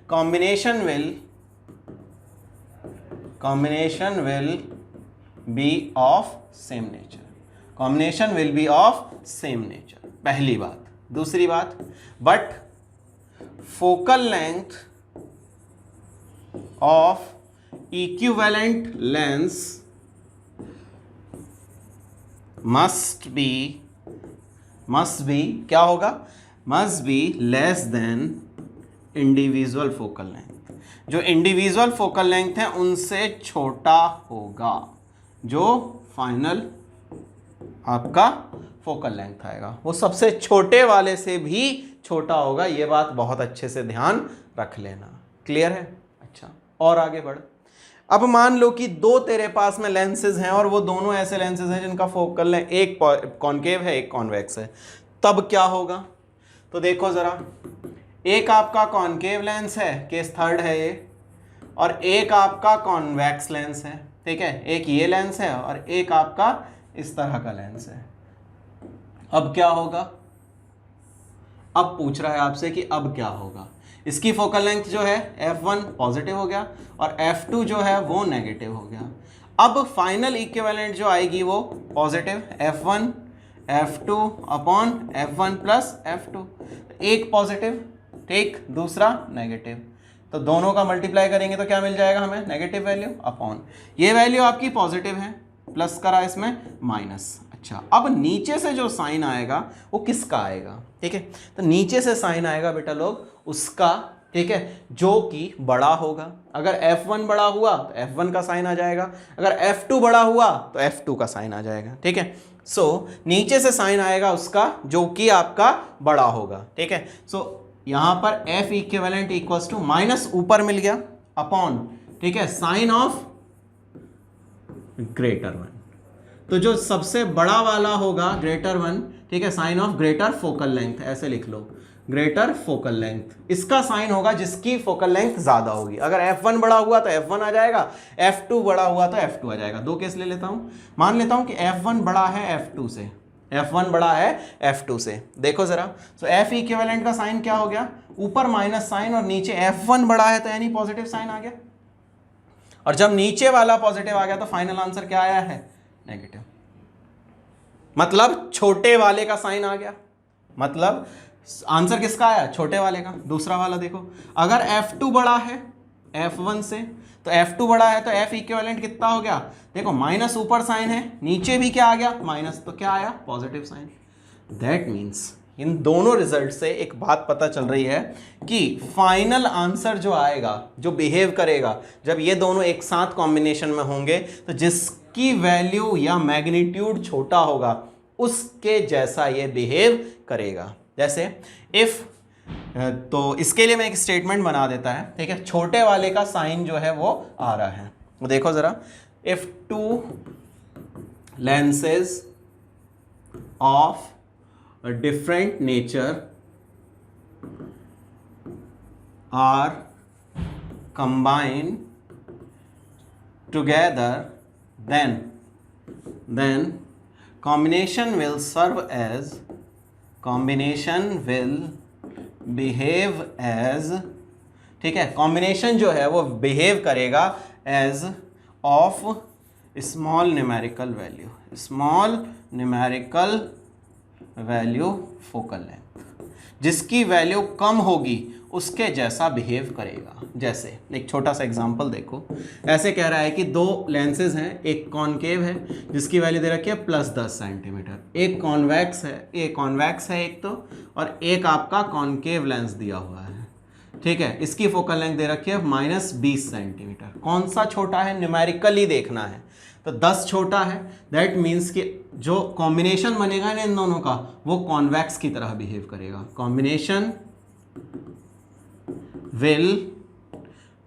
combination will be of same nature। पहली बात। दूसरी बात, but focal length of equivalent lens must B क्या होगा? Must be less than individual focal length. जो individual focal length है उनसे छोटा होगा जो फाइनल आपका फोकल लेंथ आएगा, वो सबसे छोटे वाले से भी छोटा होगा। ये बात बहुत अच्छे से ध्यान रख लेना। क्लियर है? अच्छा, और आगे बढ़। अब मान लो कि दो तेरे पास में लेंसेज हैं और वो दोनों ऐसे लेंसेज हैं जिनका फोकल लेंथ, एक कॉनकेव है एक कॉन्वेक्स है, तब क्या होगा? तो देखो जरा, एक आपका कॉनकेव लेंस है, केस थर्ड है ये, और एक आपका कॉन्वेक्स लेंस है, ठीक है। एक ये लेंस है और एक आपका इस तरह का लेंस है। अब क्या होगा? अब पूछ रहा है आपसे कि अब क्या होगा। इसकी फोकल लेंथ जो है f1 पॉजिटिव हो गया और f2 जो है वो नेगेटिव हो गया। अब फाइनल इक्विवेलेंट जो आएगी वो positive f1 f2 upon f1 plus f2, एक पॉजिटिव, ठीक, दूसरा नेगेटिव, तो दोनों का मल्टीप्लाई करेंगे तो क्या मिल जाएगा हमें? नेगेटिव वैल्यू अपॉन ये वैल्यू आपकी पॉजिटिव है, प्लस करा इसमें माइनस। अच्छा, अब नीचे से जो साइन आएगा वो किसका आएगा? ठीक है, तो नीचे से साइन आएगा बेटा लोग उसका, ठीक है, जो कि बड़ा होगा। अगर f1 बड़ा हुआ तो f1 का साइन आ जाएगा, अगर f2 बड़ा हुआ तो f2 का साइन आ जाएगा, ठीक है। सो नीचे से साइन आएगा उसका जो कि आपका बड़ा होगा, ठीक है। सो यहां पर f equivalent equals to minus ऊपर मिल गया अपॉन, ठीक है, साइन ऑफ ग्रेटर वन, तो जो सबसे बड़ा वाला होगा ग्रेटर वन, ठीक है, sign of greater focal length, ऐसे लिख लो, ग्रेटर फोकल लेंथ, इसका साइन होगा जिसकी फोकल लेंथ ज्यादा होगी। अगर f1 बड़ा हुआ तो f1 आ जाएगा, f2 बड़ा हुआ तो f2 आ जाएगा। दो केस ले लेता हूं, मान लेता हूं कि f1 बड़ा है f2 से, f1 बड़ा है f2 से। देखो जरा, तो f इक्विवेलेंट का साइन क्या हो गया? ऊपर माइनस साइन और नीचे f1 बड़ा है तो यानी पॉजिटिव साइन आ गया, और जब नीचे वाला पॉजिटिव आ गया तो फाइनल आंसर क्या आया है? नेगेटिव। मतलब छोटे वाले का साइन आ गया, मतलब आंसर किसका आया? छोटे वाले का। दूसरा वाला देखो, अगर f2 बड़ा है f1 से, तो f2 बड़ा है तो f इक्विवेलेंट कितना हो गया? देखो माइनस ऊपर साइन है, नीचे भी क्या आ गया? माइनस, तो क्या आया? Positive sign. दैट मीन्स इन दोनों रिजल्ट से एक बात पता चल रही है कि फाइनल आंसर जो आएगा, जो बिहेव करेगा जब ये दोनों एक साथ कॉम्बिनेशन में होंगे, तो जिसकी वैल्यू या मैग्नीट्यूड छोटा होगा उसके जैसा ये बिहेव करेगा। जैसे इफ तो इसके लिए मैं एक स्टेटमेंट बना देता है, ठीक है। छोटे वाले का साइन जो है वो आ रहा है, देखो जरा, if two lenses of a different nature are combined together, then combination will behave as, ठीक है, कॉम्बिनेशन जो है वो बिहेव करेगा as of small numerical value focal length, जिसकी वैल्यू कम होगी उसके जैसा बिहेव करेगा। जैसे एक छोटा सा एग्जांपल देखो, ऐसे कह रहा है कि दो लेंसेज हैं, एक कॉनकेव है जिसकी वैल्यू दे रखी है +10 सेंटीमीटर, एक कॉन्वेक्स है एक तो, और एक आपका कॉनकेव लेंस दिया हुआ है, ठीक है। इसकी फोकल लेंथ दे रखी है -20 सेंटीमीटर। कौन सा छोटा है, न्यूमेरिकली देखना है, तो 10 छोटा है, दैट मीन्स कि जो कॉम्बिनेशन बनेगा ना इन दोनों का वो कॉन्वेक्स की तरह बिहेव करेगा। Combination will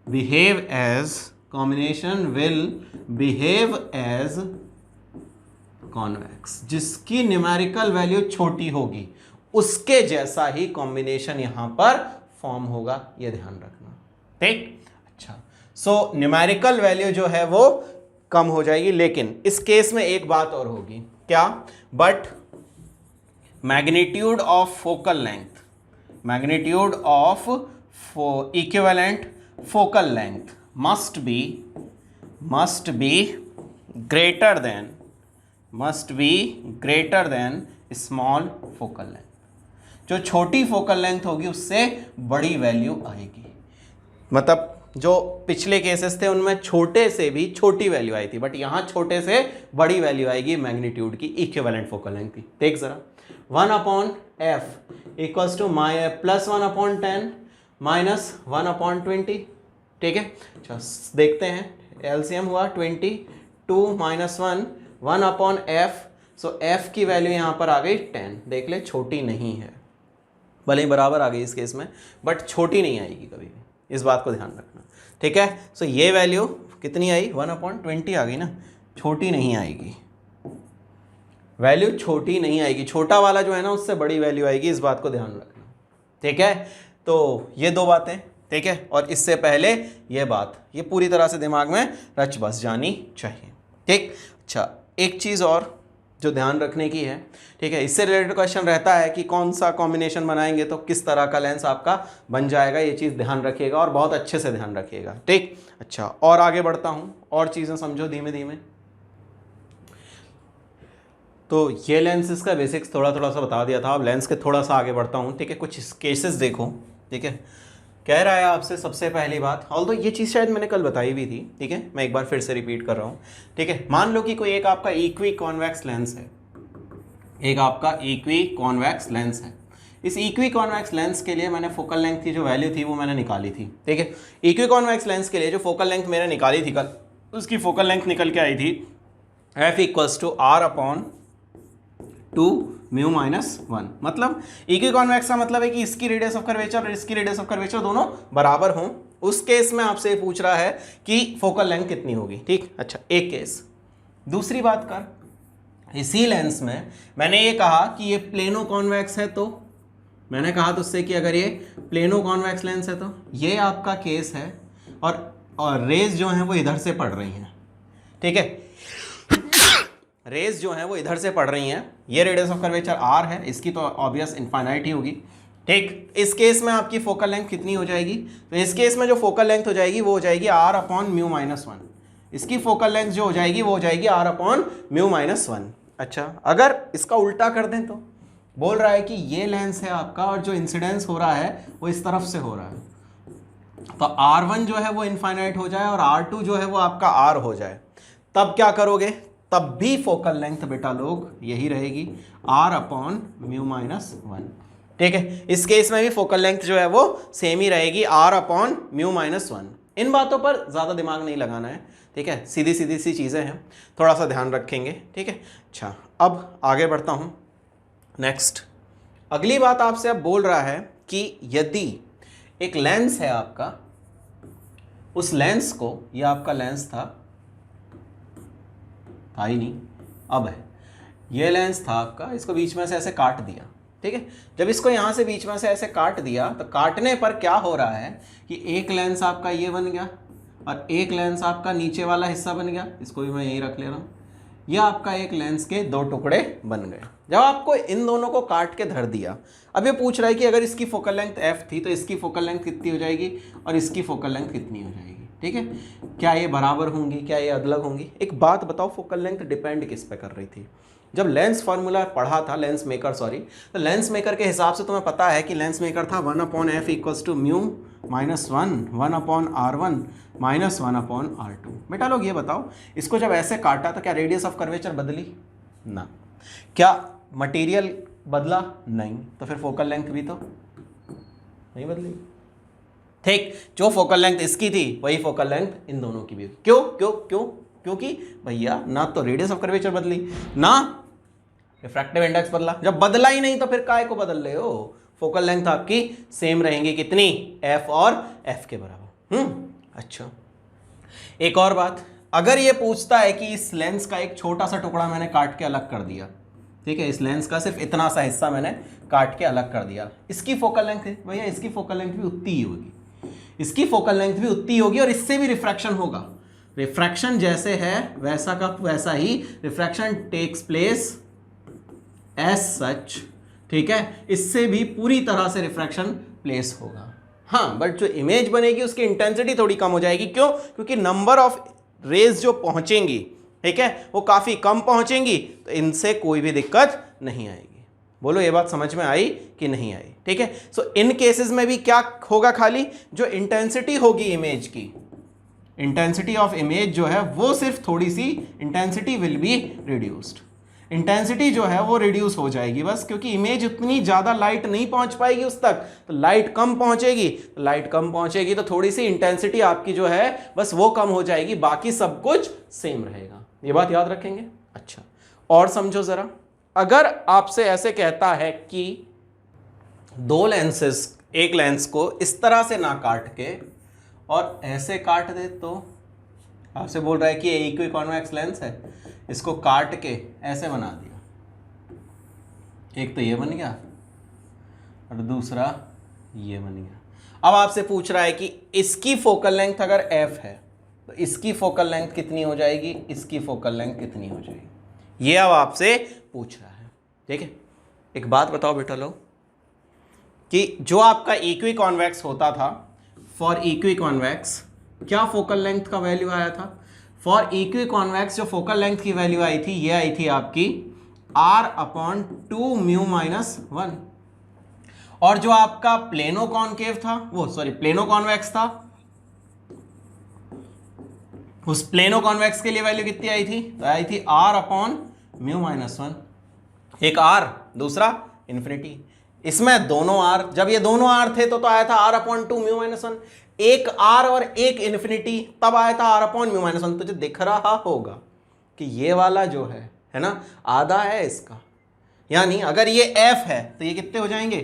behave as convex, जिसकी न्यूमेरिकल वैल्यू छोटी होगी उसके जैसा ही कॉम्बिनेशन यहां पर फॉर्म होगा, ये ध्यान रखना, ठीक। अच्छा, सो न्यूमेरिकल वैल्यू जो है वो कम हो जाएगी, लेकिन इस केस में एक बात और होगी, क्या, but magnitude of equivalent focal length must be greater than small focal length. जो छोटी फोकल लेंथ होगी उससे बड़ी वैल्यू आएगी। मतलब जो पिछले केसेस थे उनमें छोटे से भी छोटी वैल्यू आई थी, बट यहां छोटे से बड़ी वैल्यू आएगी मैग्नीट्यूड की इक्विवेलेंट फोकल लेंथ की। देख जरा, 1/f इक्वल्स टू +1/10 -1/20, ठीक है। अच्छा, देखते हैं, एलसीएम हुआ 20, 2 -1 1/f, सो f की वैल्यू यहां पर आ गई 10। देख ले, छोटी नहीं है, भले ही बराबर आ गई इस केस में, बट छोटी नहीं आएगी कभी भी, इस बात को ध्यान रखना, ठीक है। सो ये वैल्यू कितनी आई, 1/20 आ गई ना, छोटी नहीं आएगी, वैल्यू छोटी नहीं आएगी, छोटा वाला जो है ना उससे बड़ी वैल्यू आएगी, इस बात को ध्यान रखना, ठीक है। तो ये दो बातें, ठीक है, और इससे पहले ये बात, ये पूरी तरह से दिमाग में रच बस जानी चाहिए, ठीक। अच्छा, एक चीज़ और जो ध्यान रखने की है, ठीक है, इससे रिलेटेड क्वेश्चन रहता है कि कौन सा कॉम्बिनेशन बनाएंगे तो किस तरह का लेंस आपका बन जाएगा, ये चीज़ ध्यान रखिएगा और बहुत अच्छे से ध्यान रखिएगा, ठीक। अच्छा, और आगे बढ़ता हूँ, और चीज़ें समझो धीमे धीमे। तो ये लेंसेज का बेसिक्स थोड़ा सा बता दिया था, अब लेंस के थोड़ा सा आगे बढ़ता हूँ, ठीक है। कुछ केसेस देखो, ठीक है। कह रहा है आपसे सबसे पहली बात, ऑल्दो ये चीज़ शायद मैंने कल बताई भी थी, ठीक है, मैं एक बार फिर से रिपीट कर रहा हूँ, ठीक है। मान लो कि कोई एक आपका इक्वी कॉन्वेक्स लेंस है, इस इक्वी कॉन्वेक्स लेंस के लिए मैंने फोकल लेंथ की जो वैल्यू थी वो मैंने निकाली थी, ठीक है। इक्वी कॉन्वेक्स लेंस के लिए जो फोकल लेंथ मैंने निकाली थी कल, उसकी फोकल लेंथ निकल के आई थी f = r/2 μ-1। मतलब इक्वी कॉन्वेक्स का मतलब है कि इसकी रेडियस ऑफ कर्वेचर और इसकी रेडियस ऑफ कर्वेचर दोनों बराबर हों। उस केस में आपसे पूछ रहा है कि फोकल लेंथ कितनी होगी, ठीक। अच्छा, एक केस। दूसरी बात कर, इसी लेंस में मैंने ये कहा कि ये प्लेनो कॉन्वेक्स है, तो मैंने कहा तो उससे कि अगर ये प्लेनो कॉन्वेक्स लेंस है तो ये आपका केस है, और रेज जो हैं वो इधर से पड़ रही हैं, ठीक है, रेज जो हैं वो इधर से पड़ रही हैं, ये रेडियस ऑफ कर्वेचर r है, इसकी तो ऑब्वियस इनफाइनाइट ही होगी, ठीक। इस केस में आपकी फोकल लेंथ कितनी हो जाएगी, तो इस केस में जो फोकल लेंथ हो जाएगी वो हो जाएगी r/μ-1। इसकी फोकल लेंथ जो हो जाएगी वो हो जाएगी r/μ-1। अच्छा, अगर इसका उल्टा कर दें तो बोल रहा है कि ये लेंस है आपका और जो इंसिडेंस हो रहा है वो इस तरफ से हो रहा है, तो r1 जो है वो इनफाइनाइट हो जाए और r2 जो है वो आपका r हो जाए, तब क्या करोगे, तब भी फोकल लेंथ बेटा लोग यही रहेगी r/μ-1, ठीक है। इस केस में भी फोकल लेंथ जो है वो सेम ही रहेगी r/μ-1। इन बातों पर ज़्यादा दिमाग नहीं लगाना है, ठीक है, सीधी सीधी सी चीज़ें हैं, थोड़ा सा ध्यान रखेंगे, ठीक है। अच्छा, अब आगे बढ़ता हूँ। नेक्स्ट, अगली बात आपसे अब बोल रहा है कि यदि एक लेंस है आपका, उस लेंस को, ये आपका लेंस था ही नहीं, अब है, ये लेंस था आपका, इसको बीच में से ऐसे काट दिया, ठीक है। जब इसको यहाँ से बीच में से ऐसे काट दिया तो काटने पर क्या हो रहा है कि एक लेंस आपका ये बन गया और एक लेंस आपका नीचे वाला हिस्सा बन गया, इसको भी मैं यही रख ले रहा हूँ। यह आपका एक लेंस के दो टुकड़े बन गए। जब आपको इन दोनों को काट के धर दिया, अब ये पूछ रहा है कि अगर इसकी फोकल लेंथ f थी तो इसकी फोकल लेंथ कितनी हो जाएगी और इसकी फोकल लेंथ कितनी हो जाएगी, ठीक है। क्या ये बराबर होंगी, क्या ये अलग होंगी? एक बात बताओ, फोकल लेंथ डिपेंड किस पे कर रही थी? जब लेंस फार्मूला पढ़ा था, लेंस मेकर सॉरी, तो लेंस मेकर के हिसाब से तुम्हें पता है कि लेंस मेकर था 1/f equals to mu minus 1/r1 minus 1/r2। बेटा लोग ये बताओ, इसको जब ऐसे काटा तो क्या रेडियस ऑफ कर्वेचर बदली? ना। क्या मटेरियल बदला? नहीं। तो फिर फोकल लेंथ भी तो नहीं बदली। ठीक, जो फोकल लेंथ इसकी थी वही फोकल लेंथ इन दोनों की भी। क्यों क्यों क्यों? क्योंकि भैया ना तो रेडियस ऑफ कर्वेचर बदली, ना रिफ्रैक्टिव इंडेक्स बदला। जब बदला ही नहीं तो फिर काय को बदल रहे हो? फोकल लेंथ आपकी सेम रहेंगी, कितनी? f और f के बराबर। अच्छा, एक और बात, अगर ये पूछता है कि इस लेंस का एक छोटा सा टुकड़ा मैंने काट के अलग कर दिया, ठीक है, इस लेंस का सिर्फ इतना सा हिस्सा मैंने काट के अलग कर दिया, इसकी फोकल लेंथ, भैया इसकी फोकल लेंथ भी उतनी ही होगी, इसकी फोकल लेंथ भी उतनी होगी और इससे भी रिफ्रैक्शन होगा। रिफ्रैक्शन जैसे है वैसा का वैसा ही refraction takes place as such, ठीक है, इससे भी पूरी तरह से रिफ्रैक्शन प्लेस होगा। हाँ, बट जो इमेज बनेगी उसकी इंटेंसिटी थोड़ी कम हो जाएगी। क्यों? क्योंकि नंबर ऑफ रेज जो पहुंचेंगी, ठीक है, वो काफ़ी कम पहुंचेंगी, तो इनसे कोई भी दिक्कत नहीं आएगी। बोलो ये बात समझ में आई कि नहीं आई? ठीक है, सो इन केसेस में भी क्या होगा, खाली जो इंटेंसिटी होगी इमेज की, इंटेंसिटी ऑफ इमेज जो है वो सिर्फ थोड़ी सी intensity will be reduced, intensity जो है वो रिड्यूस हो जाएगी बस, क्योंकि इमेज उतनी ज़्यादा लाइट नहीं पहुंच पाएगी उस तक, तो लाइट कम पहुंचेगी, तो लाइट कम पहुंचेगी तो थोड़ी सी इंटेंसिटी आपकी जो है बस वो कम हो जाएगी, बाकी सब कुछ सेम रहेगा। ये बात याद रखेंगे। अच्छा, और समझो ज़रा, अगर आपसे ऐसे कहता है कि दो लेंसेज, एक लेंस को इस तरह से ना काट के और ऐसे काट दे, तो आपसे बोल रहा है कि इक्वी कॉन्वेक्स लेंस है, इसको काट के ऐसे बना दिया, एक तो ये बन गया और दूसरा ये बन गया। अब आपसे पूछ रहा है कि इसकी फोकल लेंथ अगर f है तो इसकी फोकल लेंथ कितनी हो जाएगी, इसकी फोकल लेंथ कितनी हो जाएगी, ये अब आपसे पूछ रहा है। ठीक है, एक बात बताओ बेटा लोग कि जो आपका इक्वी कॉन्वेक्स होता था, फॉर इक्वी कॉन्वेक्स क्या फोकल लेंथ का वैल्यू आया था? फॉर इक्वी कॉन्वेक्स जो फोकल लेंथ की वैल्यू आई थी, ये आई थी आपकी r/2 म्यू माइनस 1। और जो आपका प्लेनो कॉन्केव था, वो सॉरी प्लेनो कॉन्वेक्स था, उस प्लेनो कॉन्वेक्स के लिए वैल्यू कितनी आई थी? तो आई थी r/म्यू माइनस 1। एक r, दूसरा इन्फिनिटी। इसमें दोनों r, जब ये दोनों r थे तो आया था r/2 म्यू माइनस 1। एक r और एक इन्फिनिटी, तब आया था r/म्यू माइनस 1। तुझे दिख रहा होगा कि ये वाला जो है ना, आधा है इसका, यानी अगर ये f है तो ये कितने हो जाएंगे?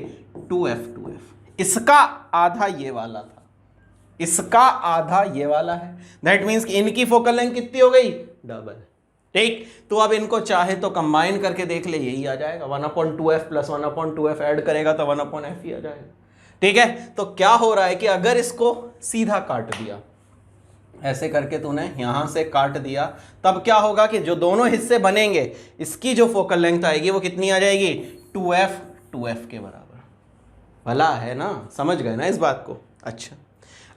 2f। इसका आधा ये वाला था, इसका आधा ये वाला है, दैट मीन्स कि इनकी फोकल लेंथ कितनी हो गई? डबल। ठीक, तो अब इनको चाहे तो कंबाइन करके देख ले, यही आ जाएगा 1/2f प्लस 1/2f ऐड करेगा तो 1/f ही आ जाएगा। ठीक है, तो क्या हो रहा है कि अगर इसको सीधा काट दिया, ऐसे करके तूने यहां से काट दिया, तब क्या होगा कि जो दोनों हिस्से बनेंगे, इसकी जो फोकल लेंथ आएगी वो कितनी आ जाएगी? 2f के बराबर। भला है ना, समझ गए ना इस बात को? अच्छा,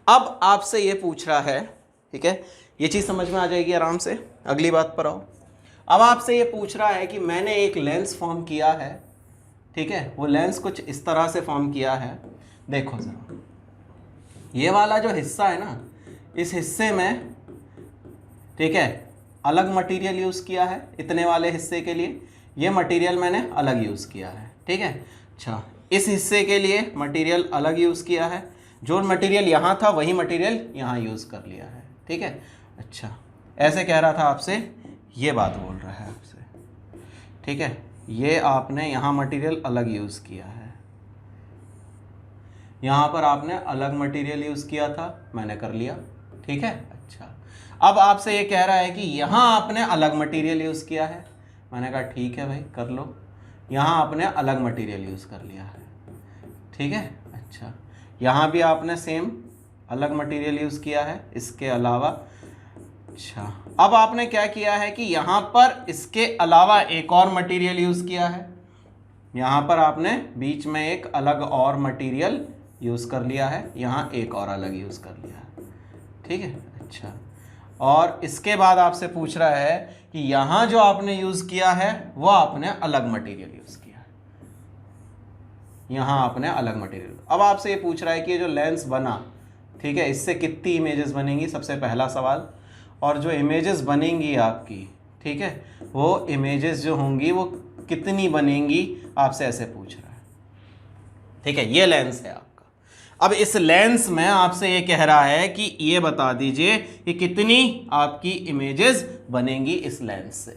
अब आपसे ये पूछ रहा है, ठीक है, ये चीज समझ में आ जाएगी आराम से। अगली बात पर आओ। अब आपसे ये पूछ रहा है कि मैंने एक लेंस फॉर्म किया है, ठीक है, वो लेंस कुछ इस तरह से फॉर्म किया है। देखो जरा, ये वाला जो हिस्सा है ना, इस हिस्से में, ठीक है, अलग मटेरियल यूज़ किया है इतने वाले हिस्से के लिए, ये मटेरियल मैंने अलग यूज़ किया है। ठीक है, अच्छा, इस हिस्से के लिए मटेरियल अलग यूज़ किया है, जो मटेरियल यहाँ था वही मटेरियल यहाँ यूज़ कर लिया है। ठीक है, अच्छा, ऐसे कह रहा था आपसे, ये बात बोल रहा है आपसे। ठीक है, ये आपने यहाँ मटेरियल अलग यूज़ किया है, यहाँ पर आपने अलग मटेरियल यूज़ किया था, मैंने कर लिया, ठीक है। अच्छा, अब आपसे ये कह रहा है कि यहाँ आपने अलग मटेरियल यूज़ किया है, मैंने कहा ठीक है भाई कर लो। यहाँ आपने अलग मटेरियल यूज़ कर लिया है, ठीक है। अच्छा, यहाँ भी आपने सेम अलग मटेरियल यूज़ किया है इसके अलावा। अच्छा, अब आपने क्या किया है कि यहाँ पर इसके अलावा एक और मटेरियल यूज़ किया है, यहाँ पर आपने बीच में एक अलग और मटेरियल यूज़ कर लिया है, यहाँ एक और अलग यूज़ कर लिया है, ठीक है। अच्छा, और इसके बाद आपसे पूछ रहा है कि यहाँ जो आपने यूज़ किया है वो आपने अलग मटेरियल यूज़ किया है, यहाँ आपने अलग मटेरियल। अब आपसे ये पूछ रहा है कि ये जो लेंस बना, ठीक है, इससे कितनी इमेजेस बनेंगी, सबसे पहला सवाल। और जो इमेजेस बनेंगी आपकी, ठीक है, वो इमेजेस जो होंगी वो कितनी बनेंगी, आपसे ऐसे पूछ रहा है, ठीक है। ये लेंस है आपका। अब इस लेंस में आपसे ये कह रहा है कि ये बता दीजिए कि कितनी आपकी इमेजेस बनेंगी इस लेंस से।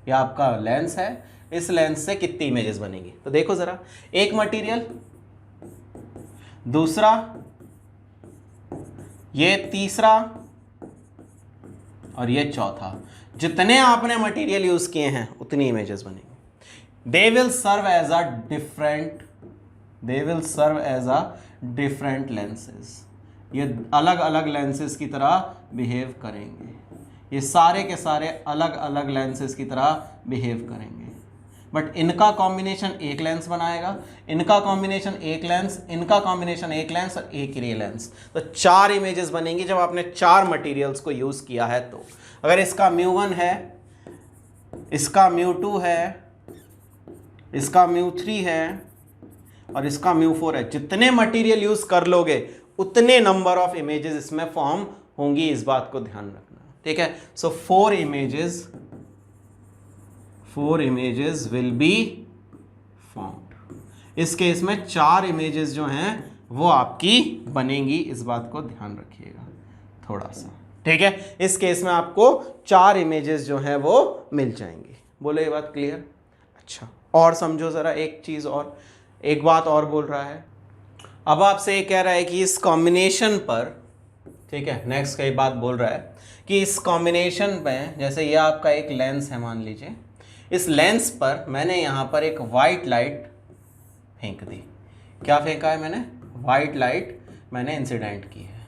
ये आपका लेंस है, इस लेंस से कितनी इमेजेस बनेंगी। तो देखो जरा, एक मटेरियल, दूसरा, ये तीसरा और ये चौथा, जितने आपने मटेरियल यूज किए हैं उतनी इमेजेस बनेंगी। They will serve as a different lenses, ये अलग अलग लेंसेज की तरह बिहेव करेंगे, ये सारे के सारे अलग अलग लेंसेज की तरह बिहेव करेंगे, बट इनका कॉम्बिनेशन एक लेंस बनाएगा, इनका कॉम्बिनेशन एक लेंस, इनका कॉम्बिनेशन एक लेंस और एक रे लेंस। तो 4 इमेजेस बनेंगी जब आपने 4 मटेरियल्स को यूज किया है। तो अगर इसका μ1 है, इसका μ2 है, इसका μ3 है और इसका μ4 है, जितने मटेरियल यूज कर लोगे उतने नंबर ऑफ इमेजेस इसमें फॉर्म होंगी, इस बात को ध्यान रखना, ठीक है। सो 4 इमेजेस विल बी फॉर्म्ड। इस केस में 4 इमेजेस जो हैं वो आपकी बनेंगी, इस बात को ध्यान रखिएगा थोड़ा सा, ठीक है। इस केस में आपको 4 इमेजेस जो हैं वो मिल जाएंगी। बोलो ये बात क्लियर? अच्छा, और समझो ज़रा एक चीज़ और, एक बात और बोल रहा है। अब आपसे ये कह रहा है कि इस कॉम्बिनेशन पर, ठीक है, नेक्स्ट कई बात बोल रहा है कि इस कॉम्बिनेशन में, जैसे ये आपका एक लेंस है मान लीजिए, इस लेंस पर मैंने यहाँ पर एक वाइट लाइट फेंक दी। क्या फेंका है मैंने? वाइट लाइट मैंने इंसिडेंट की है,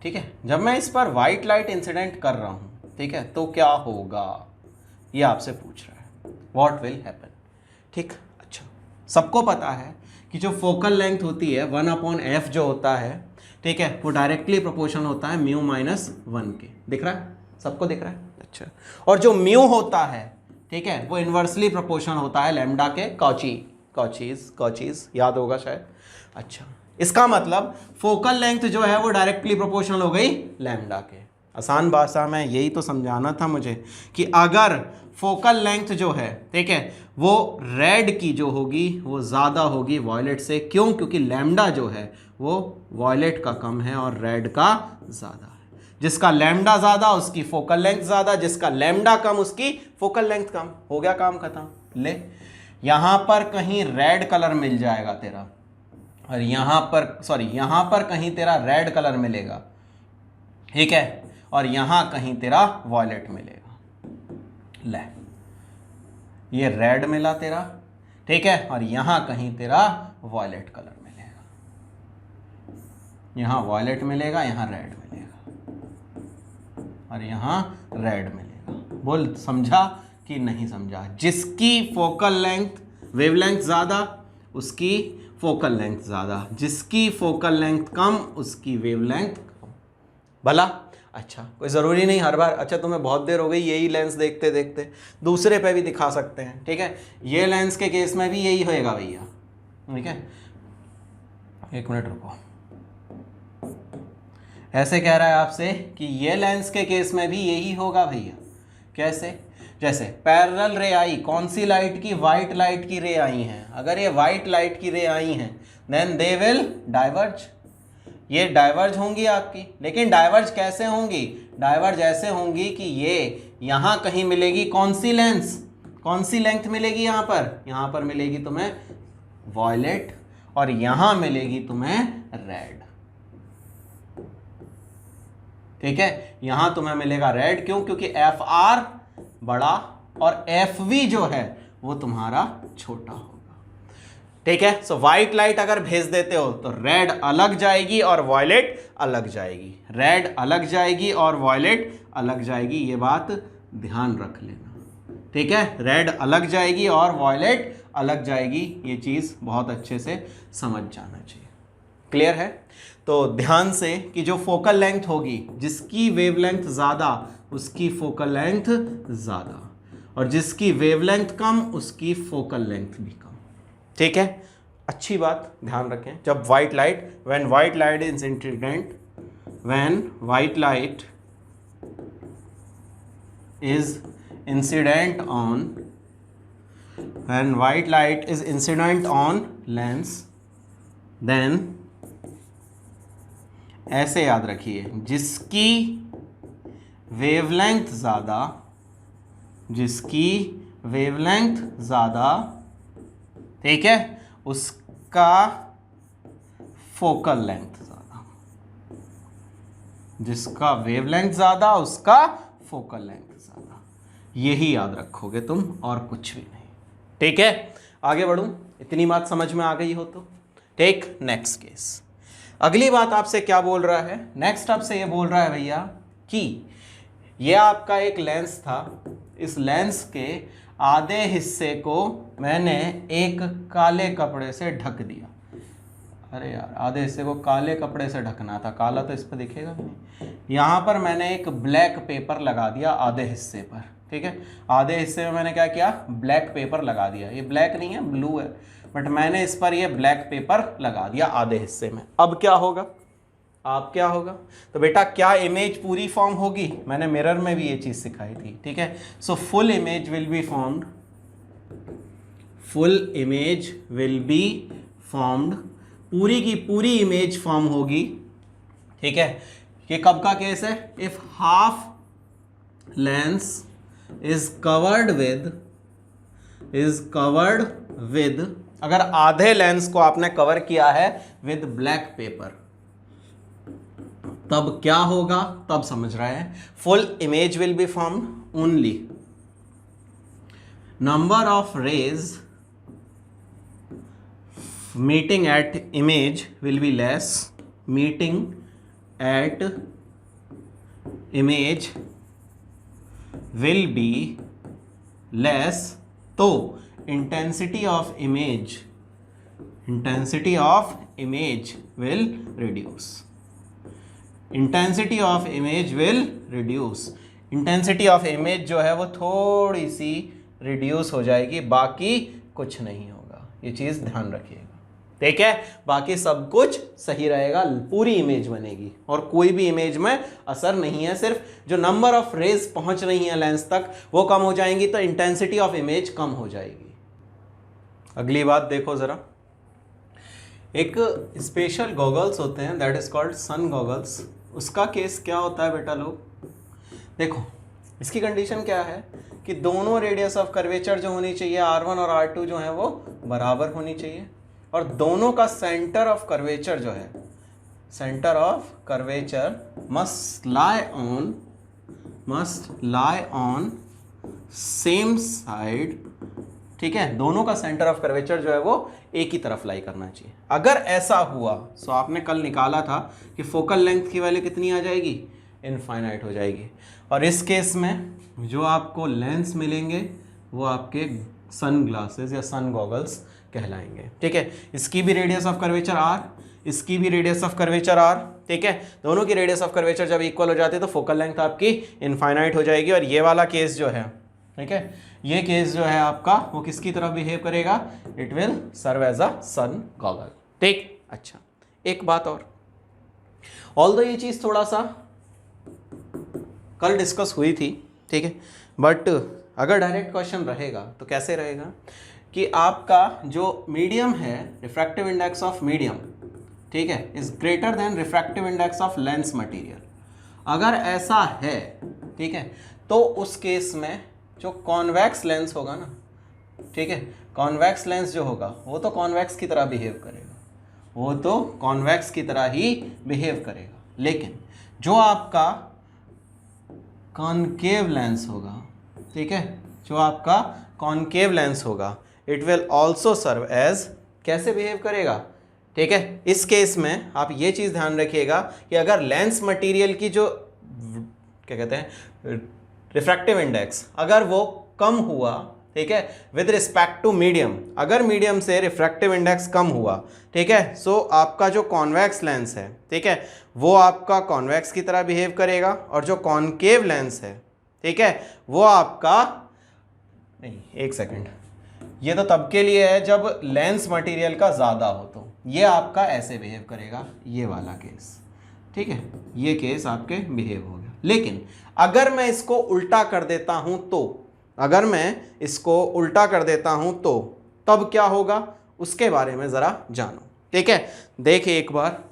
ठीक है। जब मैं इस पर वाइट लाइट इंसिडेंट कर रहा हूँ, ठीक है, तो क्या होगा ये आपसे पूछ रहा है, व्हाट विल हैपन, ठीक। अच्छा, सबको पता है कि जो फोकल लेंथ होती है 1/f जो होता है, ठीक है, वो डायरेक्टली प्रोपोर्शन होता है μ-1 के। दिख रहा है? सबको दिख रहा है? अच्छा, और जो म्यू होता है, ठीक है, वो इन्वर्सली प्रोपोर्शन होता है लैम्डा के। कॉचीज याद होगा शायद। अच्छा, इसका मतलब फोकल लेंथ जो है वो डायरेक्टली प्रोपोर्शनल हो गई लैम्डा के। आसान भाषा में यही तो समझाना था मुझे कि अगर फोकल लेंथ जो है, ठीक है, वो रेड की जो होगी वो ज़्यादा होगी वॉयलेट से। क्यों? क्योंकि लैम्डा जो है वो वॉयलेट का कम है और रेड का ज़्यादा है। जिसका लैम्डा ज़्यादा उसकी फोकल लेंथ ज़्यादा, जिसका लैम्डा कम उसकी फोकल लेंथ कम। हो गया काम खत्म। ले, यहाँ पर कहीं रेड कलर मिल जाएगा तेरा, और यहाँ पर कहीं तेरा रेड कलर मिलेगा, ठीक है, और यहाँ कहीं तेरा वॉयलेट मिलेगा। ले, ये रेड मिला तेरा, ठीक है, और यहाँ कहीं तेरा वॉयलेट कलर मिलेगा। यहाँ वॉयलेट मिलेगा, यहाँ रेड मिलेगा, और यहाँ रेड मिलेगा। बोल, समझा कि नहीं समझा? जिसकी फोकल लेंथ वेवलेंथ ज़्यादा उसकी फोकल लेंथ ज़्यादा, जिसकी फोकल लेंथ कम उसकी वेवलेंथ कम। भला? अच्छा, कोई ज़रूरी नहीं हर बार। अच्छा, तुम्हें बहुत देर हो गई यही लेंस देखते देखते, दूसरे पे भी दिखा सकते हैं, ठीक है। ये लेंस के केस में भी यही होएगा भैया, ठीक है। एक मिनट रुको, ऐसे कह रहा है आपसे कि ये लेंस के केस में भी यही होगा भैया। कैसे? जैसे पैरेलल रे आई, कौन सी लाइट की? वाइट लाइट की रे आई हैं। अगर ये वाइट लाइट की रे आई हैं देन दे विल डाइवर्ज, ये डाइवर्ज होंगी आपकी। लेकिन डाइवर्ज कैसे होंगी? डाइवर्ज ऐसे होंगी कि ये यहाँ कहीं मिलेगी, कौन सी लेंस, कौन सी लेंथ मिलेगी यहाँ पर? यहाँ पर मिलेगी तुम्हें वॉयलेट, और यहां मिलेगी तुम्हें रेड। ठीक है, यहां तुम्हें मिलेगा रेड, क्यों? क्योंकि एफ आर बड़ा और एफ वी जो है वो तुम्हारा छोटा होगा। ठीक है, सो व्हाइट लाइट अगर भेज देते हो तो रेड अलग जाएगी और वॉयलेट अलग जाएगी, रेड अलग जाएगी और वॉयलेट अलग जाएगी, ये बात ध्यान रख लेना। ठीक है, रेड अलग जाएगी और वॉयलेट अलग जाएगी, ये चीज बहुत अच्छे से समझ जाना चाहिए। क्लियर है? तो ध्यान से कि जो फोकल लेंथ होगी, जिसकी वेवलेंथ ज्यादा उसकी फोकल लेंथ ज्यादा, और जिसकी वेवलेंथ कम उसकी फोकल लेंथ भी कम। ठीक है, अच्छी बात ध्यान रखें। जब white light, when white light is incident, when white light is incident on, when white light is incident on lens, then ऐसे याद रखिए, जिसकी वेवलेंथ ज़्यादा, जिसकी वेवलेंथ ज़्यादा, ठीक है, उसका फोकल लेंथ ज़्यादा, जिसका वेवलेंथ ज़्यादा उसका फोकल लेंथ ज़्यादा, यही याद रखोगे तुम और कुछ भी नहीं। ठीक है, आगे बढ़ूं, इतनी बात समझ में आ गई हो तो टेक नेक्स्ट केस। अगली बात आपसे क्या बोल रहा है? नेक्स्ट आपसे ये बोल रहा है भैया कि ये आपका एक लेंस था, इस लेंस के आधे हिस्से को मैंने एक काले कपड़े से ढक दिया। अरे यार, आधे हिस्से को काले कपड़े से ढकना था, काला तो इस पर दिखेगा नहीं। यहाँ पर मैंने एक ब्लैक पेपर लगा दिया आधे हिस्से पर। ठीक है, आधे हिस्से में मैंने क्या किया? ब्लैक पेपर लगा दिया। ये ब्लैक नहीं है, ब्लू है, बट मैंने इस पर ये ब्लैक पेपर लगा दिया आधे हिस्से में। अब क्या होगा? आप क्या होगा? तो बेटा क्या इमेज पूरी फॉर्म होगी? मैंने मिरर में भी ये चीज सिखाई थी। ठीक है, so full image will be formed, full image will be formed, पूरी की पूरी इमेज फॉर्म होगी। ठीक है, ये कब का केस है? If half lens is covered with, अगर आधे लेंस को आपने कवर किया है विद ब्लैक पेपर, तब क्या होगा? तब समझ रहे हैं। Full image will be formed only, number of rays meeting at image will be less, meeting at image will be less, तो intensity of image will reduce, intensity of image will reduce, intensity of image जो है वो थोड़ी सी reduce हो जाएगी, बाकी कुछ नहीं होगा। ये चीज़ ध्यान रखिएगा। ठीक है, बाकी सब कुछ सही रहेगा, पूरी इमेज बनेगी और कोई भी इमेज में असर नहीं है। सिर्फ जो नंबर ऑफ रेज पहुंच रही हैं लेंस तक वो कम हो जाएंगी, तो इंटेंसिटी ऑफ इमेज कम हो जाएगी। अगली बात देखो जरा, एक स्पेशल गॉगल्स होते हैं, that is called sun goggles. उसका केस क्या होता है बेटा लोग? देखो, इसकी कंडीशन क्या है कि दोनों रेडियस ऑफ कर्वेचर जो होनी चाहिए R1 और R2 जो है वो बराबर होनी चाहिए, और दोनों का सेंटर ऑफ कर्वेचर जो है, centre of curvature must lie on same side. ठीक है, दोनों का सेंटर ऑफ कर्वेचर जो है वो एक ही तरफ लाई करना चाहिए। अगर ऐसा हुआ, सो आपने कल निकाला था कि फोकल लेंथ की वैल्यू कितनी आ जाएगी? इनफाइनाइट हो जाएगी। और इस केस में जो आपको लेंस मिलेंगे वो आपके सन ग्लासेस या सन गॉगल्स कहलाएंगे। ठीक है, इसकी भी रेडियस ऑफ कर्वेचर R, इसकी भी रेडियस ऑफ कर्वेचर R। ठीक है, दोनों की रेडियस ऑफ कर्वेचर जब इक्वल हो जाती है तो फोकल लेंथ आपकी इनफाइनाइट हो जाएगी। और ये वाला केस जो है, ठीक है, ये केस जो है आपका वो किसकी तरह बिहेव करेगा? It will serve as a sun goggle. ठीक, अच्छा एक बात और, ऑल्दो ये चीज थोड़ा सा कल डिस्कस हुई थी, ठीक है, बट अगर डायरेक्ट क्वेश्चन रहेगा तो कैसे रहेगा कि आपका जो मीडियम है, रिफ्रैक्टिव इंडेक्स ऑफ मीडियम, ठीक है, is greater than refractive index of lens material. अगर ऐसा है, ठीक है, तो उस केस में जो कॉन्वेक्स लेंस होगा ना, ठीक है, कॉन्वेक्स लेंस जो होगा वो तो कॉन्वेक्स की तरह बिहेव करेगा। वो तो कॉन्वेक्स की तरह ही बिहेव करेगा। लेकिन जो आपका कॉनकेव लेंस होगा, ठीक है, जो आपका कॉनकेव लेंस होगा, it will also serve as, कैसे बिहेव करेगा, ठीक है। इस केस में आप ये चीज़ ध्यान रखिएगा कि अगर लेंस मटेरियल की जो क्या कहते हैं रिफ्रैक्टिव इंडेक्स, अगर वो कम हुआ, ठीक है, विद रिस्पेक्ट टू मीडियम, अगर मीडियम से रिफ्रैक्टिव इंडेक्स कम हुआ, ठीक है, सो आपका जो कॉन्वेक्स लेंस है, ठीक है, वो आपका कॉन्वेक्स की तरह बिहेव करेगा, और जो कॉनकेव लेंस है, ठीक है, वो आपका, नहीं एक सेकेंड, ये तो तब के लिए है जब लेंस मटेरियल का ज़्यादा हो, तो ये आपका ऐसे बिहेव करेगा, ये वाला केस, ठीक है, ये केस आपके बिहेव हो गया। लेकिन अगर मैं इसको उल्टा कर देता हूं तो, अगर मैं इसको उल्टा कर देता हूं तो तब क्या होगा, उसके बारे में ज़रा जानो, ठीक है। देखिए एक बार,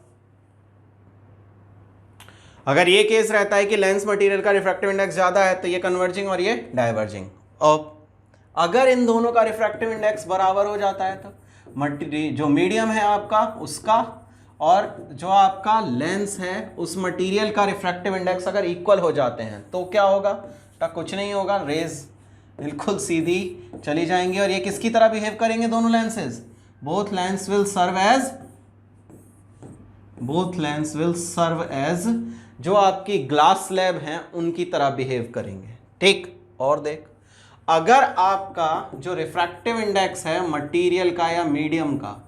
अगर ये केस रहता है कि लेंस मटेरियल का रिफ्रैक्टिव इंडेक्स ज़्यादा है तो ये कन्वर्जिंग और ये डाइवर्जिंग, और अगर इन दोनों का रिफ्रैक्टिव इंडेक्स बराबर हो जाता है तो जो मीडियम है आपका उसका और जो आपका लेंस है उस मटेरियल का रिफ्रैक्टिव इंडेक्स अगर इक्वल हो जाते हैं तो क्या होगा, तो कुछ नहीं होगा, रेज बिल्कुल सीधी चली जाएंगी, और ये किसकी तरह बिहेव करेंगे दोनों lenses, both lens will serve as जो आपकी ग्लास स्लैब हैं उनकी तरह बिहेव करेंगे, ठीक। और देख, अगर आपका जो रिफ्रैक्टिव इंडेक्स है मटेरियल का या मीडियम का,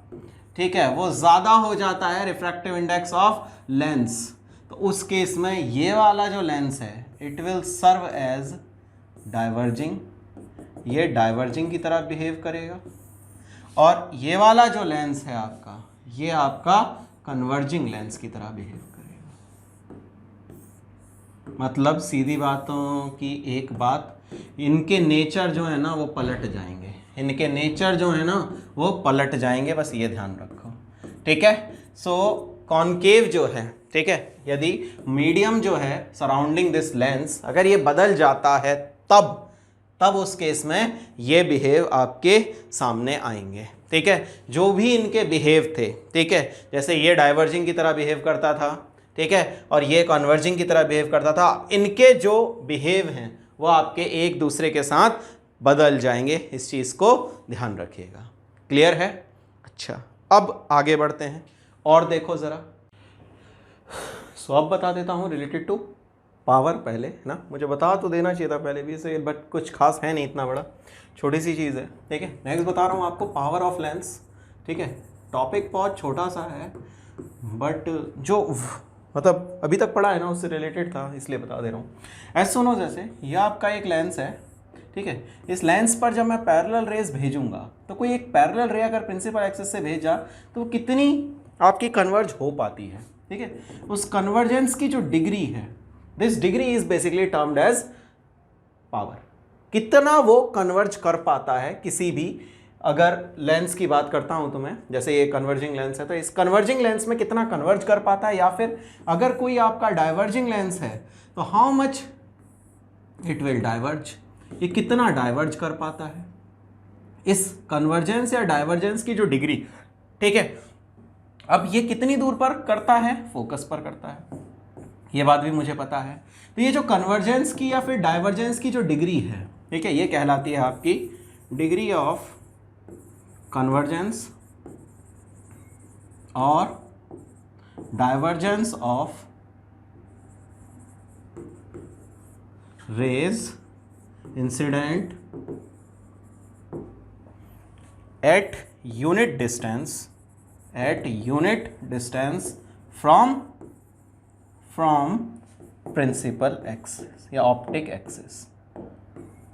ठीक है, वो ज़्यादा हो जाता है रिफ्रैक्टिव इंडेक्स ऑफ लेंस, तो उस केस में ये वाला जो लेंस है it will serve as diverging, ये डाइवर्जिंग की तरह बिहेव करेगा, और ये वाला जो लेंस है आपका, ये आपका कन्वर्जिंग लेंस की तरह बिहेव करेगा। मतलब सीधी बातों की एक बात, इनके नेचर जो है ना वो पलट जाएंगे, इनके नेचर जो है ना वो पलट जाएंगे, बस ये ध्यान रखो, ठीक है। सो कॉनकेव जो है, ठीक है, यदि मीडियम जो है सराउंडिंग दिस लेंस अगर ये बदल जाता है तब उस केस में ये बिहेव आपके सामने आएंगे, ठीक है। जो भी इनके बिहेव थे, ठीक है, जैसे ये डाइवर्जिंग की तरह बिहेव करता था, ठीक है, और ये कन्वर्जिंग की तरह बिहेव करता था, इनके जो बिहेव हैं वो आपके एक दूसरे के साथ बदल जाएंगे, इस चीज़ को ध्यान रखिएगा। क्लियर है? अच्छा, अब आगे बढ़ते हैं और देखो ज़रा। सो अब बता देता हूँ रिलेटेड टू पावर, पहले है ना, मुझे बता तो देना चाहिए था पहले भी से, बट कुछ खास है नहीं इतना बड़ा, छोटी सी चीज़ है, ठीक है। नेक्स्ट बता रहा हूँ आपको पावर ऑफ लेंस, ठीक है। टॉपिक बहुत छोटा सा है बट जो मतलब अभी तक पढ़ा है ना उससे रिलेटेड था, इसलिए बता दे रहा हूँ। ऐसे सुनो, जैसे ये आपका एक लेंस है, ठीक है, इस लेंस पर जब मैं पैरेलल रेज भेजूंगा तो कोई एक पैरेलल रे अगर प्रिंसिपल एक्सिस से भेजा तो कितनी आपकी कन्वर्ज हो पाती है, ठीक है। उस कन्वर्जेंस की जो डिग्री है, this degree is basically termed as power, कितना वो कन्वर्ज कर पाता है किसी भी, अगर लेंस की बात करता हूं तो मैं, जैसे ये कन्वर्जिंग लेंस है तो इस कन्वर्जिंग लेंस में कितना कन्वर्ज कर पाता है, या फिर अगर कोई आपका डाइवर्जिंग लेंस है तो how much it will diverge, ये कितना डाइवर्ज कर पाता है, इस कन्वर्जेंस या डाइवर्जेंस की जो डिग्री, ठीक है। अब ये कितनी दूर पर करता है, फोकस पर करता है, ये बात भी मुझे पता है। तो ये जो कन्वर्जेंस की या फिर डाइवर्जेंस की जो डिग्री है, ठीक है, ये कहलाती है आपकी डिग्री ऑफ कन्वर्जेंस और divergence of raise incident at unit distance from principal axis या ऑप्टिक एक्सिस।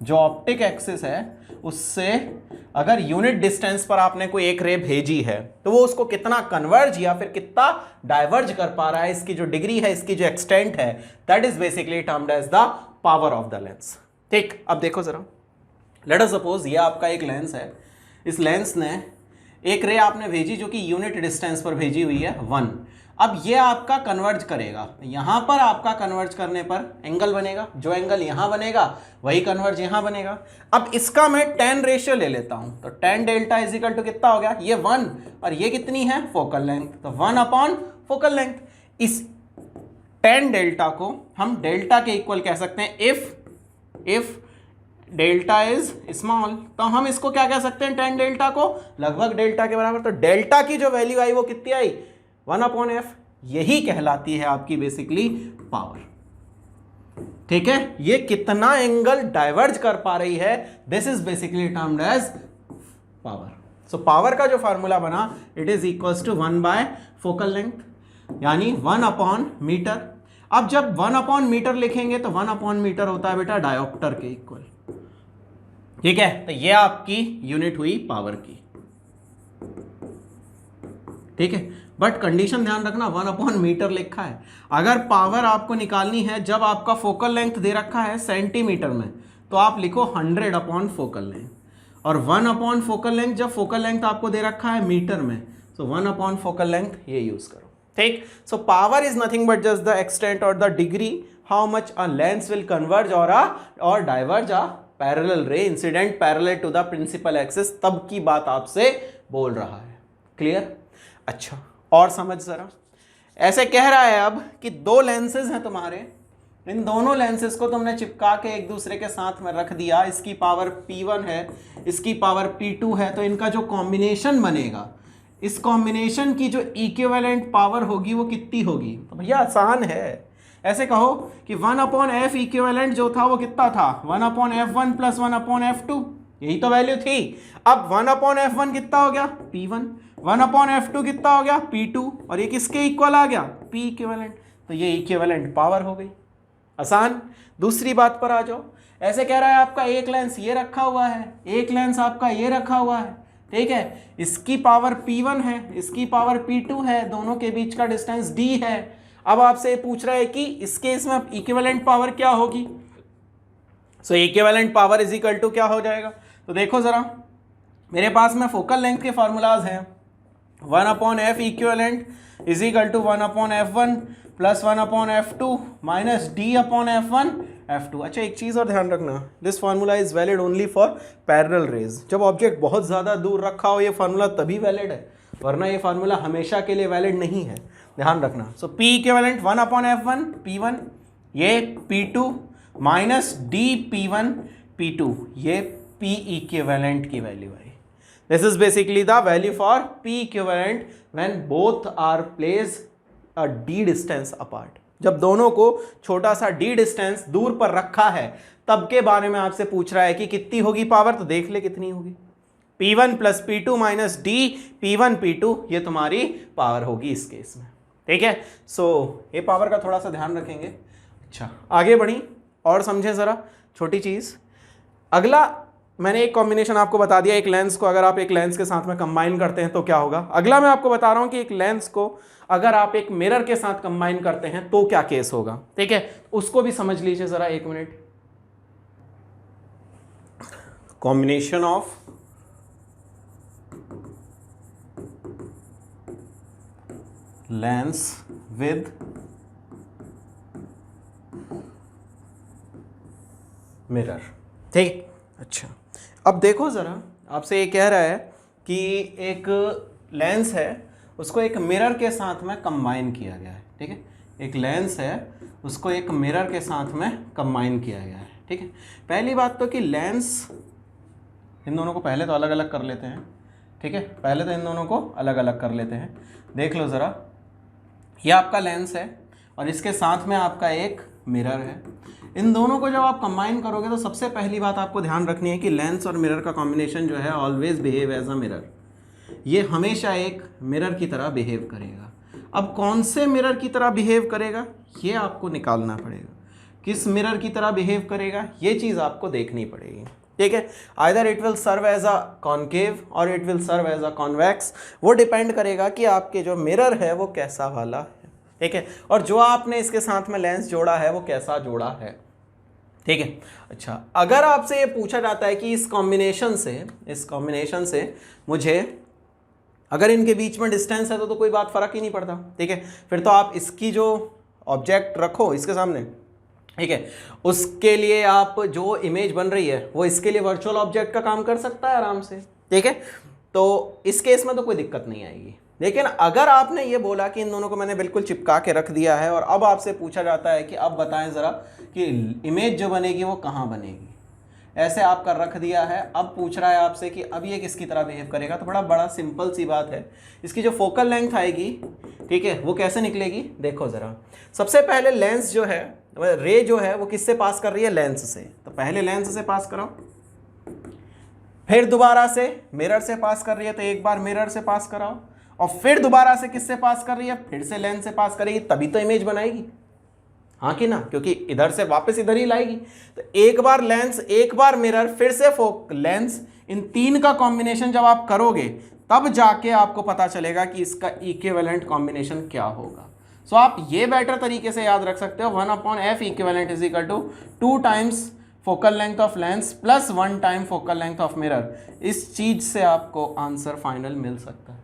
जो ऑप्टिक एक्सिस है उससे अगर यूनिट डिस्टेंस पर आपने कोई एक रे भेजी है तो वो उसको कितना कन्वर्ज या फिर कितना डाइवर्ज कर पा रहा है, इसकी जो डिग्री है, इसकी जो एक्सटेंट है, that is basically termed as the power of the lens. ठीक, अब देखो जरा, लेट अस सपोज ये आपका एक लेंस है, इस लेंस ने एक रे आपने भेजी जो कि यूनिट डिस्टेंस पर भेजी हुई है 1। अब ये आपका कन्वर्ज करेगा, यहां पर आपका कन्वर्ज करने पर एंगल बनेगा, जो एंगल यहां बनेगा वही कन्वर्ज यहां बनेगा। अब इसका मैं tan रेशियो ले लेता हूं, तो tan delta is equal to कितना हो गया, ये 1 और ये कितनी है फोकल लेंथ, तो 1 अपॉन फोकल लेंथ। इस tan डेल्टा को हम डेल्टा के इक्वल कह सकते हैं इफ डेल्टा इज स्मॉल, तो हम इसको क्या कह सकते हैं, tan डेल्टा को लगभग डेल्टा के बराबर। तो डेल्टा की जो वैल्यू आई वो कितनी आई, 1/f, यही कहलाती है आपकी बेसिकली पावर। ठीक है, ये कितना एंगल डाइवर्ज कर पा रही है, this is basically termed as power. So power का जो फार्मूला बना, it is equals to 1 by focal length, यानी 1 अपॉन मीटर। अब जब 1 अपॉन मीटर लिखेंगे तो 1 अपॉन मीटर होता है बेटा डायोप्टर के इक्वल। ठीक है, तो ये आपकी यूनिट हुई पावर की। ठीक है, बट कंडीशन ध्यान रखना, 1 अपॉन मीटर लिखा है। अगर पावर आपको निकालनी है जब आपका फोकल लेंथ दे रखा है सेंटीमीटर में, तो आप लिखो 100 अपॉन फोकल लेंथ, और 1 अपॉन फोकल लेंथ जब फोकल लेंथ आपको दे रखा है मीटर में, तो 1 अपॉन फोकल लेंथ ये यूज करो। ठीक, so power is nothing but just the extent और the degree how much a lens will converge और diverge a parallel ray incident parallel to the principal axis, तब की बात आपसे बोल रहा है। क्लियर? अच्छा, और समझ जरा। ऐसे कह रहा है अब कि दो लेंसेज हैं तुम्हारे, इन दोनों लेंसेज को तुमने चिपका के एक दूसरे के साथ में रख दिया, इसकी पावर P1 है, इसकी पावर P2 है, तो इनका जो कॉम्बिनेशन बनेगा, इस कॉम्बिनेशन की जो इक्विवेलेंट पावर होगी वो कितनी होगी, तो भैया आसान है। ऐसे कहो कि 1/f इक्विवेलेंट जो था वो कितना था, 1/f1 प्लस 1/f2, यही तो वैल्यू थी। अब 1/f1 कितना हो गया, P1, 1/f2 कितना हो गया, P2, और ये किसके इक्वल आ गया, P इक्विवेलेंट, तो ये इक्विवेलेंट पावर हो गई। आसान। दूसरी बात पर आ जाओ। ऐसे कह रहा है आपका एक लेंस ये रखा हुआ है, एक लेंस आपका ये रखा हुआ है, ठीक है, इसकी पावर P1 है, इसकी पावर P2 है, दोनों के बीच का डिस्टेंस D है। अब आपसे पूछ रहा है कि इस केस में इक्विवेलेंट पावर क्या होगी, so equivalent power is equal to क्या हो जाएगा, तो देखो जरा, मेरे पास में फोकल लेंथ के फॉर्मूलाज हैं, 1/f equivalent is equal to 1/f1 plus 1/f2 minus D/f1/f2। अच्छा, एक चीज़ और ध्यान रखना, this formula is valid only for parallel rays. जब ऑब्जेक्ट बहुत ज़्यादा दूर रखा हो ये फार्मूला तभी वैलिड है, वरना ये फार्मूला हमेशा के लिए वैलिड नहीं है, ध्यान रखना। सो P इक्विवेलेंट 1/f1 P1, ये P2 माइनस D P1/P2, ये P इक्विवेलेंट की वैल्यू है। This is basically the value for P equivalent when both are placed a D distance apart। जब दोनों को छोटा सा D डिस्टेंस दूर पर रखा है, तब के बारे में आपसे पूछ रहा है कि कितनी होगी पावर, तो देख ले कितनी होगी, P1 plus P2 minus D P1/P2, ये तुम्हारी पावर होगी इस केस में। ठीक है, सो ये पावर का थोड़ा सा ध्यान रखेंगे। अच्छा, आगे बढ़ी और समझे जरा छोटी चीज। अगला मैंने एक कॉम्बिनेशन आपको बता दिया, एक लेंस को अगर आप एक लेंस के साथ में कंबाइन करते हैं तो क्या होगा। अगला मैं आपको बता रहा हूं कि एक लेंस को अगर आप एक मिरर के साथ कंबाइन करते हैं तो क्या केस होगा। ठीक है, उसको भी समझ लीजिए जरा, एक minute. Combination of lens with mirror. ठीक, अच्छा, अब देखो ज़रा, आपसे ये कह रहा है कि एक लेंस है, उसको एक मिरर के साथ में कंबाइन किया गया है। ठीक है, एक लेंस है, उसको एक मिरर के साथ में कंबाइन किया गया है। ठीक है, पहली बात तो कि लेंस, इन दोनों को पहले तो अलग अलग कर लेते हैं। ठीक है, पहले तो इन दोनों को अलग अलग कर लेते हैं। देख लो ज़रा, ये आपका लेंस है और इसके साथ में आपका एक मिरर है। इन दोनों को जब आप कंबाइन करोगे तो सबसे पहली बात आपको ध्यान रखनी है कि लेंस और मिरर का कॉम्बिनेशन जो है always behave as a mirror, ये हमेशा एक मिरर की तरह बिहेव करेगा। अब कौन से मिरर की तरह बिहेव करेगा ये आपको निकालना पड़ेगा, किस मिरर की तरह बिहेव करेगा ये चीज़ आपको देखनी पड़ेगी। ठीक है, either it will serve as a concave और it will serve as a convex, वो डिपेंड करेगा कि आपके जो मिरर है वो कैसा वाला है। ठीक है, और जो आपने इसके साथ में लेंस जोड़ा है वो कैसा जोड़ा है। ठीक है, अच्छा, अगर आपसे ये पूछा जाता है कि इस कॉम्बिनेशन से मुझे अगर इनके बीच में डिस्टेंस है तो कोई बात फर्क ही नहीं पड़ता, ठीक है। फिर तो आप इसकी जो ऑब्जेक्ट रखो इसके सामने, ठीक है, उसके लिए आप जो इमेज बन रही है वो इसके लिए वर्चुअल ऑब्जेक्ट का काम कर सकता है आराम से, ठीक है। तो इस केस में तो कोई दिक्कत नहीं आएगी। लेकिन अगर आपने ये बोला कि इन दोनों को मैंने बिल्कुल चिपका के रख दिया है और अब आपसे पूछा जाता है कि अब बताएं ज़रा कि इमेज जो बनेगी वो कहाँ बनेगी, ऐसे आपका रख दिया है, अब पूछ रहा है आपसे कि अब ये किसकी तरह बिहेव करेगा, तो बड़ा सिंपल सी बात है। इसकी जो फोकल लेंथ आएगी, ठीक है, वो कैसे निकलेगी देखो ज़रा। सबसे पहले लेंस जो है, रे जो है वो किससे पास कर रही है, लेंस से, तो पहले लेंस से पास कराओ, फिर दोबारा से मिरर से पास कर रही है तो एक बार मिरर से पास कराओ, और फिर दोबारा से किससे पास कर रही है, फिर से लेंस से पास करेगी, तभी तो इमेज बनाएगी, हाँ कि ना, क्योंकि इधर से वापस इधर ही लाएगी। तो एक बार लेंस, एक बार मिरर, फिर से लेंस, इन तीन का कॉम्बिनेशन जब आप करोगे तब जाके आपको पता चलेगा कि इसका इक्विवेलेंट कॉम्बिनेशन क्या होगा। सो आप ये बेटर तरीके से याद रख सकते हो, 1/f equivalent is equal to 2 times focal length of lens plus 1 time focal length of mirror. इस चीज से आपको आंसर फाइनल मिल सकता है,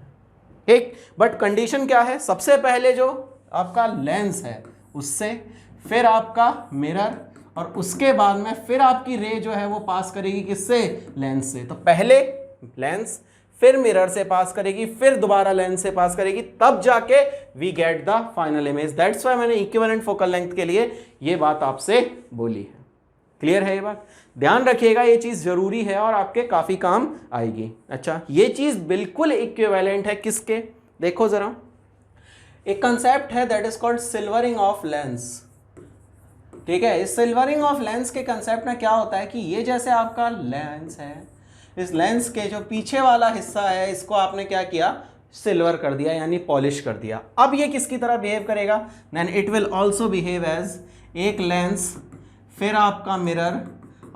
ठीक। बट कंडीशन क्या है, सबसे पहले जो आपका लेंस है उससे, फिर आपका मिरर, और उसके बाद में फिर आपकी रे जो है वो पास करेगी किससे, लेंस से। तो पहले लेंस, फिर मिरर से पास करेगी, फिर दोबारा लेंस से पास करेगी, तब जाके we get the final image. That's why मैंने इक्विवेलेंट फोकल लेंथ के लिए ये बात आपसे बोली है। क्लियर है ये बात, ध्यान रखिएगा, ये चीज जरूरी है और आपके काफी काम आएगी। अच्छा, ये चीज बिल्कुल इक्विवेलेंट है किसके, देखो जरा, एक कंसेप्ट है that is called silvering of lens, ठीक है। इस सिल्वरिंग ऑफ लेंस के कंसेप्ट में क्या होता है कि ये जैसे आपका लेंस है, इस लेंस के जो पीछे वाला हिस्सा है इसको आपने क्या किया, सिल्वर कर दिया, यानी पॉलिश कर दिया। अब ये किसकी तरह बिहेव करेगा, then it will also behave as एक लेंस, फिर आपका मिरर,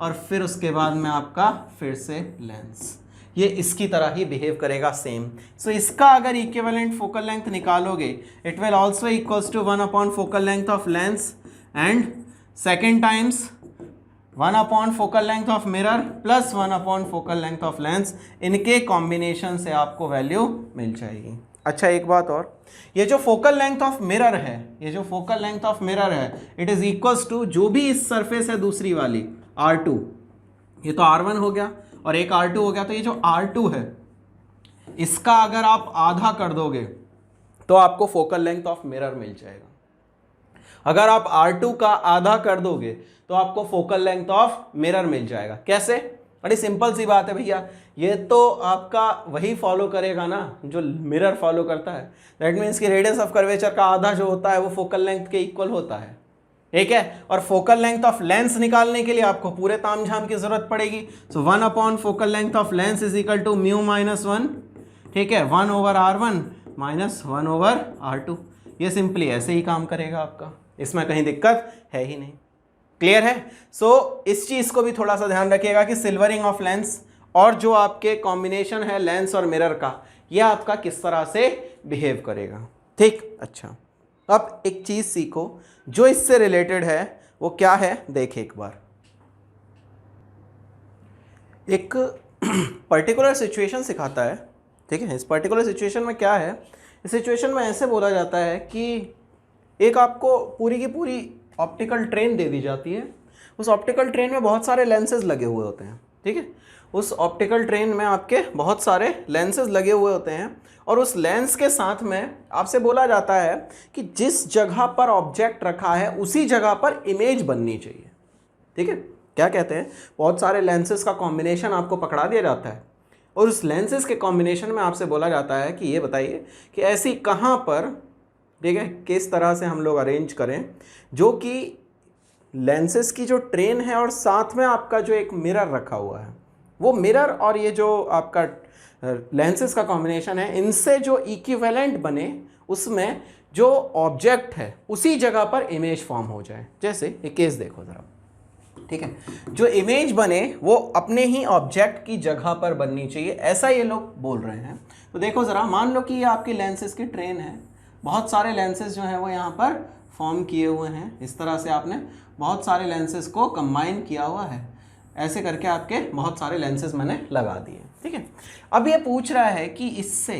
और फिर उसके बाद में आपका फिर से लेंस, ये इसकी तरह ही बिहेव करेगा सेम। सो इसका अगर इक्विवेलेंट फोकल लेंथ निकालोगे, it will also equals to 1 focal length of lens and second times 1 focal length of mirror plus 1 focal length of lens. इनके कॉम्बिनेशन से आपको वैल्यू मिल जाएगी। अच्छा, एक बात और, ये जो फोकल लेंथ ऑफ मिरर है, ये जो फोकल लेंथ ऑफ मिरर है, इट इज इक्वल्स टू जो भी इस सरफेस है दूसरी वाली R2, ये तो R1 हो गया और एक R2 हो गया, तो ये जो R2 है इसका अगर आप आधा कर दोगे तो आपको फोकल लेंथ ऑफ मिरर मिल जाएगा। अगर आप R2 का आधा कर दोगे तो आपको फोकल लेंथ ऑफ मिरर मिल जाएगा। कैसे, बड़ी सिंपल सी बात है भैया, ये तो आपका वही फॉलो करेगा ना जो मिरर फॉलो करता है। दैट मीन्स कि रेडियस ऑफ कर्वेचर का आधा जो होता है वो फोकल लेंथ के इक्वल होता है, ठीक है। और फोकल लेंथ ऑफ लेंस निकालने के लिए आपको पूरे तामझाम की जरूरत पड़ेगी। So 1 focal length of lens is equal to mu minus 1, ठीक है, 1/R1 माइनस 1/R2। ये सिंपली ऐसे ही काम करेगा आपका, इसमें कहीं दिक्कत है ही नहीं। क्लियर है। सो इस चीज को भी थोड़ा सा ध्यान रखिएगा कि सिल्वरिंग ऑफ लेंस और जो आपके कॉम्बिनेशन है लेंस और मिरर का, यह आपका किस तरह से बिहेव करेगा, ठीक। अच्छा, अब एक चीज सीखो जो इससे रिलेटेड है, वो क्या है देखे एक बार। एक पर्टिकुलर सिचुएशन सिखाता है, ठीक है। इस पर्टिकुलर सिचुएशन में क्या है, इस सिचुएशन में ऐसे बोला जाता है कि एक आपको पूरी की पूरी ऑप्टिकल ट्रेन दे दी जाती है। उस ऑप्टिकल ट्रेन में बहुत सारे लेंसेज लगे हुए होते हैं, ठीक है। उस ऑप्टिकल ट्रेन में आपके बहुत सारे लेंसेज लगे हुए होते हैं और उस लेंस के साथ में आपसे बोला जाता है कि जिस जगह पर ऑब्जेक्ट रखा है उसी जगह पर इमेज बननी चाहिए, ठीक है। क्या कहते हैं, बहुत सारे लेंसेज का कॉम्बिनेशन आपको पकड़ा दिया जाता है और उस लेंसेज के कॉम्बिनेशन में आपसे बोला जाता है कि ये बताइए कि ऐसी कहाँ पर, ठीक है, किस तरह से हम लोग अरेंज करें जो कि लेंसेज की जो ट्रेन है और साथ में आपका जो एक मिरर रखा हुआ है, वो मिरर और ये जो आपका लेंसेज का कॉम्बिनेशन है, इनसे जो इक्विवेलेंट बने, उसमें जो ऑब्जेक्ट है उसी जगह पर इमेज फॉर्म हो जाए। जैसे एक केस देखो ज़रा, ठीक है, जो इमेज बने वो अपने ही ऑब्जेक्ट की जगह पर बननी चाहिए, ऐसा ये लोग बोल रहे हैं। तो देखो ज़रा, मान लो कि ये आपकी लेंसेज की ट्रेन है, बहुत सारे लेंसेज जो हैं वो यहाँ पर फॉर्म किए हुए हैं। इस तरह से आपने बहुत सारे लेंसेज को कंबाइन किया हुआ है, ऐसे करके आपके बहुत सारे लेंसेज मैंने लगा दिए, ठीक है। अब ये पूछ रहा है कि इससे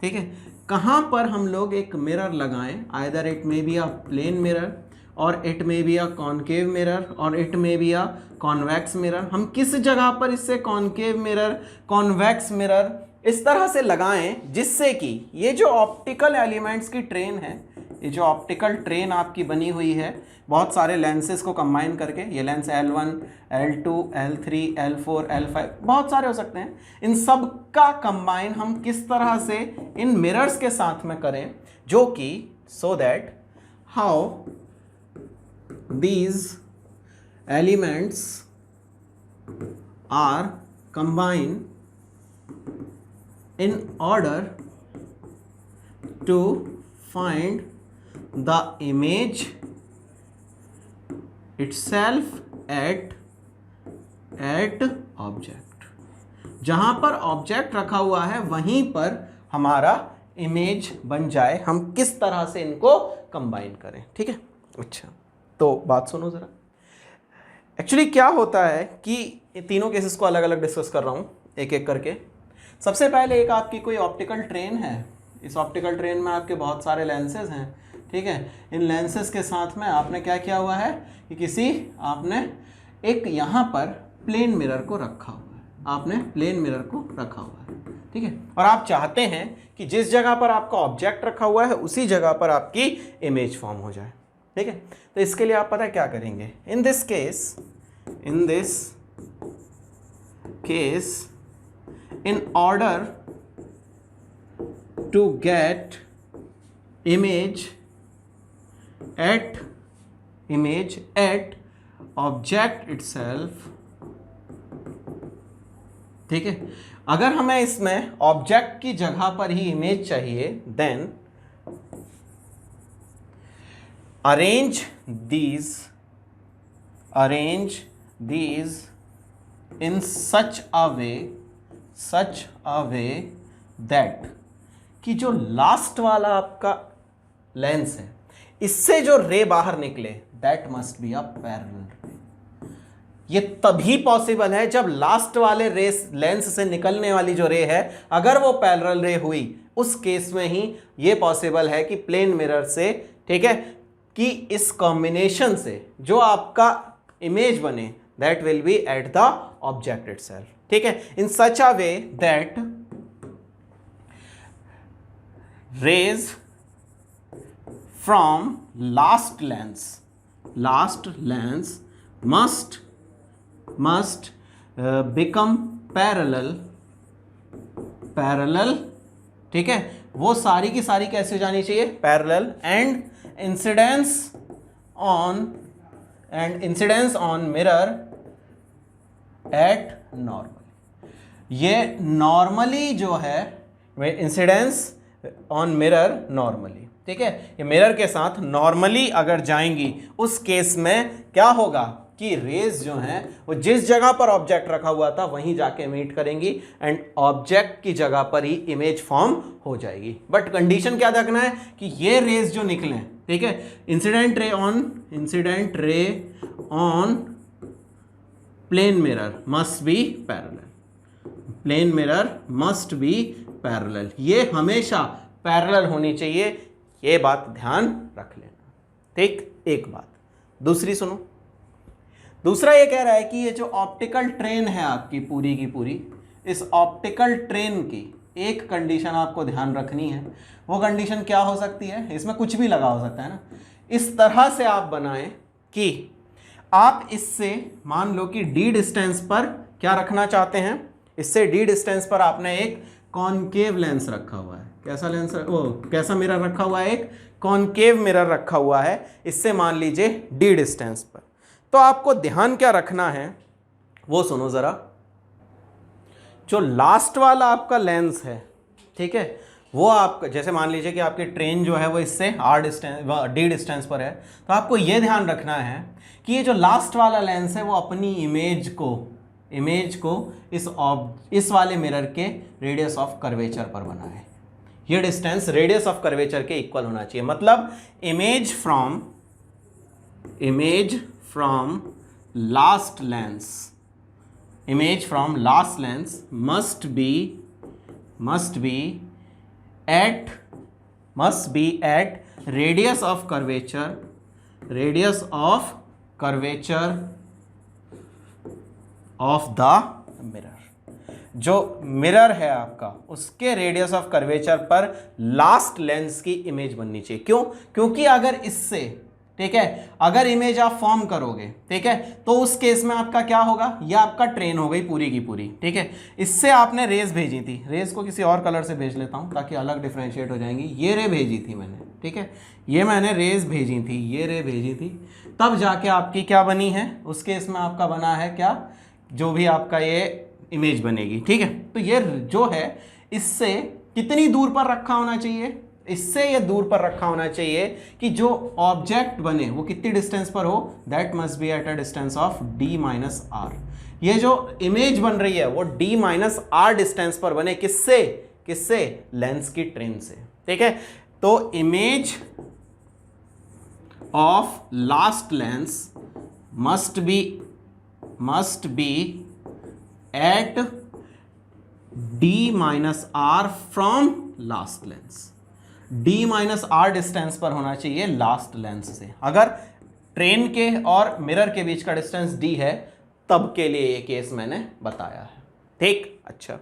ठीक है, कहाँ पर हम लोग एक मिरर लगाएं, either it may be a plane mirror और it may be a concave mirror और it may be a convex mirror. हम किस जगह पर इससे कॉनकेव मिरर, कॉन्वेक्स मिरर इस तरह से लगाएं जिससे कि ये जो ऑप्टिकल एलिमेंट्स की ट्रेन है, ये जो ऑप्टिकल ट्रेन आपकी बनी हुई है बहुत सारे लेंसेज को कंबाइन करके, ये lens L1, L2, L3, L4, L5 बहुत सारे हो सकते हैं, इन सब का कंबाइन हम किस तरह से इन मिरर्स के साथ में करें, जो कि so that how these elements are combined in order to find the image itself at object। जहां पर ऑब्जेक्ट रखा हुआ है वहीं पर हमारा इमेज बन जाए, हम किस तरह से इनको कंबाइन करें। ठीक है, अच्छा तो बात सुनो ज़रा। एक्चुअली क्या होता है कि तीनों केसेस को अलग अलग डिस्कस कर रहा हूँ एक एक करके। सबसे पहले एक आपकी कोई ऑप्टिकल ट्रेन है, इस ऑप्टिकल ट्रेन में आपके बहुत सारे लेंसेज हैं। ठीक है, इन लेंसेज के साथ में आपने क्या किया हुआ है कि आपने एक यहाँ पर प्लेन मिरर को रखा हुआ है, आपने प्लेन मिरर को रखा हुआ है। ठीक है, और आप चाहते हैं कि जिस जगह पर आपका ऑब्जेक्ट रखा हुआ है उसी जगह पर आपकी इमेज फॉर्म हो जाए। ठीक है, तो इसके लिए आप पता है क्या करेंगे, in this case in order to get image at object itself। ठीक है, अगर हमें इसमें ऑब्जेक्ट की जगह पर ही इमेज चाहिए, then arrange these in such a way that कि जो लास्ट वाला आपका लेंस है इससे जो रे बाहर निकले that must be a parallel रे। ये तभी पॉसिबल है जब लास्ट वाले रे लेंस से निकलने वाली जो रे है अगर वो पैरेलल रे हुई, उस केस में ही ये पॉसिबल है कि प्लेन मिरर से, ठीक है, कि इस कॉम्बिनेशन से जो आपका इमेज बने that will be at the object itself. ठीक है, in such a way that rays from last lens must become parallel। ठीक है, वो सारी की सारी कैसे हो जानी चाहिए, parallel, and incidence on mirror at normal. ये नॉर्मली जो है इंसिडेंस ऑन मिरर नॉर्मली, ठीक है, ये मिरर के साथ नॉर्मली अगर जाएंगी उस केस में क्या होगा कि रेज जो हैं वो जिस जगह पर ऑब्जेक्ट रखा हुआ था वहीं जाके मीट करेंगी एंड ऑब्जेक्ट की जगह पर ही इमेज फॉर्म हो जाएगी। बट कंडीशन क्या रखना है कि ये रेज जो निकलें, ठीक है, incident ray on plane mirror must be parallel, ये हमेशा पैरेलल होनी चाहिए, ये बात ध्यान रख लेना। ठीक, एक बात। दूसरी सुनो, दूसरा ये कह रहा है कि ये जो ऑप्टिकल ट्रेन है आपकी पूरी की पूरी, इस ऑप्टिकल ट्रेन की एक कंडीशन आपको ध्यान रखनी है। वो कंडीशन क्या हो सकती है, इसमें कुछ भी लगा हो सकता है ना। इस तरह से आप बनाएं कि आप इससे मान लो कि d डिस्टेंस पर क्या रखना चाहते हैं, इससे d डिस्टेंस पर आपने एक कॉनकेव लेंस रखा हुआ है। कैसा लेंस, कैसा मिरर रखा हुआ है, एक कॉनकेव मिरर रखा हुआ है, इससे मान लीजिए d डिस्टेंस पर। तो आपको ध्यान क्या रखना है वो सुनो ज़रा। जो लास्ट वाला आपका लेंस है, ठीक है, वो आप जैसे मान लीजिए कि आपकी ट्रेन जो है वो इससे d डिस्टेंस पर है, तो आपको ये ध्यान रखना है कि ये जो लास्ट वाला लेंस है वो अपनी इमेज को इस वाले मिरर के रेडियस ऑफ कर्वेचर पर बनाए। ये डिस्टेंस रेडियस ऑफ कर्वेचर के इक्वल होना चाहिए। मतलब image from last lens must be at radius of curvature of the mirror। जो मिरर है आपका उसके रेडियस ऑफ कर्वेचर पर लास्ट लेंस की इमेज बननी चाहिए। क्यों? क्योंकि अगर इससे, ठीक है, अगर इमेज आप फॉर्म करोगे, ठीक है, तो उस केस में आपका क्या होगा, ये आपका ट्रेन हो गई पूरी की पूरी, ठीक है। इससे आपने रेज भेजी थी, रेज को किसी और कलर से भेज लेता हूं ताकि अलग डिफरेंशिएट हो जाएंगी। ये रे भेजी थी मैंने, ठीक है, ये मैंने रेज भेजी थी, ये रे भेजी थी, तब जाके आपकी क्या बनी है, उस केस में आपका बना है क्या, जो भी आपका ये इमेज बनेगी, ठीक है। तो ये जो है इससे कितनी दूर पर रखा होना चाहिए, इससे ये दूर पर रखा होना चाहिए कि जो ऑब्जेक्ट बने वो कितनी डिस्टेंस पर हो, that must be at a distance of d minus r. ये जो इमेज बन रही है वो d माइनस आर डिस्टेंस पर बने, किससे, किससे, लेंस की ट्रेन से, ठीक है। तो image of last lens must be at d minus r from last lens. d minus r distance पर होना चाहिए लास्ट लेंस से। अगर ट्रेन के और मिरर के बीच का डिस्टेंस d है तब के लिए ये केस मैंने बताया है, ठीक। अच्छा,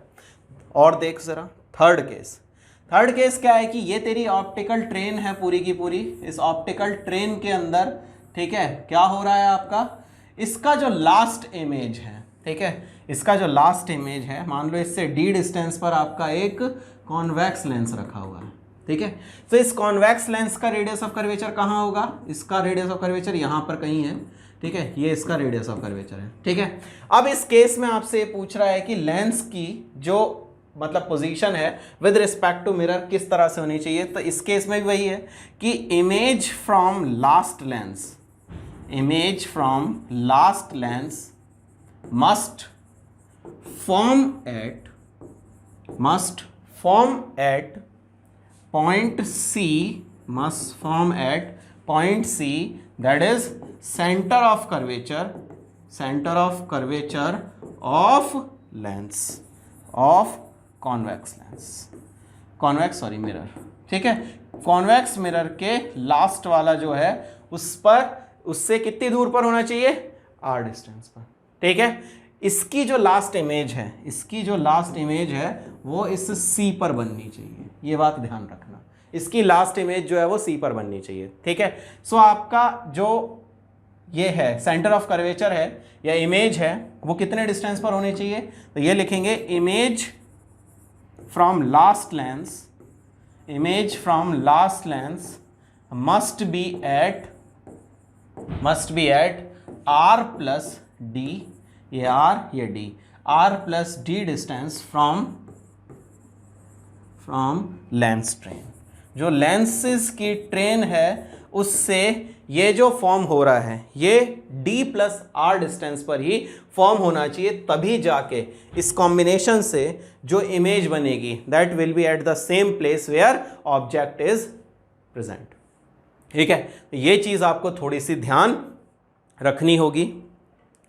और देख जरा थर्ड केस। थर्ड केस क्या है कि ये तेरी ऑप्टिकल ट्रेन है पूरी की पूरी, इस ऑप्टिकल ट्रेन के अंदर, ठीक है, क्या हो रहा है आपका, इसका जो लास्ट इमेज है, ठीक है, इसका जो लास्ट इमेज है, मान लो इससे d डिस्टेंस पर आपका एक कॉन्वेक्स लेंस रखा हुआ है, ठीक है। तो इस कॉन्वेक्स लेंस का रेडियस ऑफ कर्वेचर कहाँ होगा, इसका रेडियस ऑफ कर्वेचर यहाँ पर कहीं है, ठीक है, ये इसका रेडियस ऑफ कर्वेचर है, ठीक है। अब इस केस में आपसे पूछ रहा है कि लेंस की जो मतलब पोजीशन है विद रिस्पेक्ट टू मिरर किस तरह से होनी चाहिए। तो इस केस में भी वही है कि image from last lens must form at point C, that is center of curvature of lens of mirror, ठीक है। कॉन्वेक्स मिरर के लास्ट वाला जो है उस पर, उससे कितनी दूर पर होना चाहिए, r डिस्टेंस पर, ठीक है। इसकी जो लास्ट इमेज है वो इस C पर बननी चाहिए, ये बात ध्यान रखना, इसकी लास्ट इमेज जो है वो C पर बननी चाहिए, ठीक है। सो आपका जो ये है सेंटर ऑफ कर्वेचर है या इमेज है वो कितने डिस्टेंस पर होनी चाहिए, तो ये लिखेंगे image from last lens must be at r plus d, ये r ये d, r plus d distance from lens train. जो लेंसेज की ट्रेन है उससे ये जो फॉर्म हो रहा है ये d प्लस r डिस्टेंस पर ही फॉर्म होना चाहिए, तभी जाके इस कॉम्बिनेशन से जो इमेज बनेगी that will be at the same place where object is present, ठीक है। तो ये चीज़ आपको थोड़ी सी ध्यान रखनी होगी,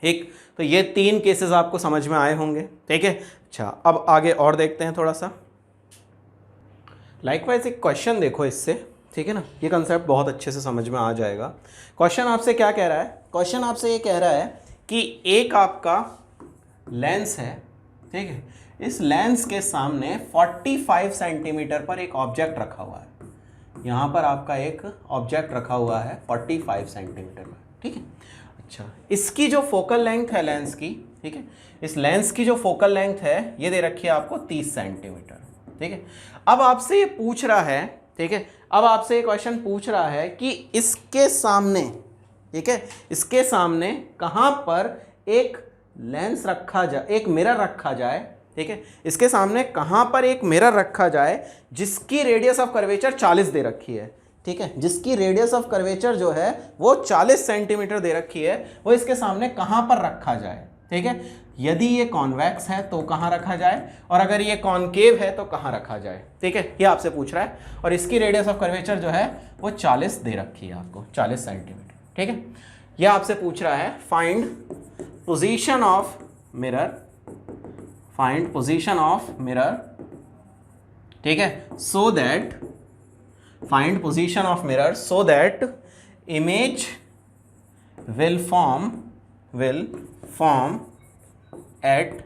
ठीक। तो ये तीन केसेस आपको समझ में आए होंगे, ठीक है। अच्छा, अब आगे और देखते हैं थोड़ा सा। लाइकवाइज एक क्वेश्चन देखो इससे, ठीक है ना, ये कंसेप्ट बहुत अच्छे से समझ में आ जाएगा। क्वेश्चन आपसे क्या कह रहा है, क्वेश्चन आपसे ये कह रहा है कि एक आपका लेंस है, ठीक है, इस लेंस के सामने 45 सेंटीमीटर पर एक ऑब्जेक्ट रखा हुआ है, यहाँ पर आपका एक ऑब्जेक्ट रखा हुआ है 45 सेंटीमीटर पर, ठीक है। अच्छा, इसकी जो फोकल लेंथ है लेंस की, ठीक है, इस लेंस की जो फोकल लेंथ है ये दे रखी है आपको 30 सेंटीमीटर, ठीक है। अब आपसे ये पूछ रहा है, ठीक है, अब आपसे ये क्वेश्चन पूछ रहा है कि इसके सामने, ठीक है, इसके सामने कहाँ पर एक लेंस रखा जाए, एक मिरर रखा जाए, ठीक है, इसके सामने कहाँ पर एक मिरर रखा जाए जिसकी रेडियस ऑफ कर्वेचर 40 दे रखी है, ठीक है, जिसकी रेडियस ऑफ कर्वेचर जो है वो 40 सेंटीमीटर दे रखी है, वो इसके सामने कहाँ पर रखा जाए, ठीक है। यदि ये कॉन्वेक्स है तो कहाँ रखा जाए, और अगर ये कॉनकेव है तो कहाँ रखा जाए, ठीक है, ये आपसे पूछ रहा है। और इसकी रेडियस ऑफ कर्वेचर जो है वो 40 दे रखी है आपको, 40 सेंटीमीटर, ठीक है। ये आपसे पूछ रहा है फाइंड पोजीशन ऑफ मिरर ठीक है, so that find position of mirror so that image will form at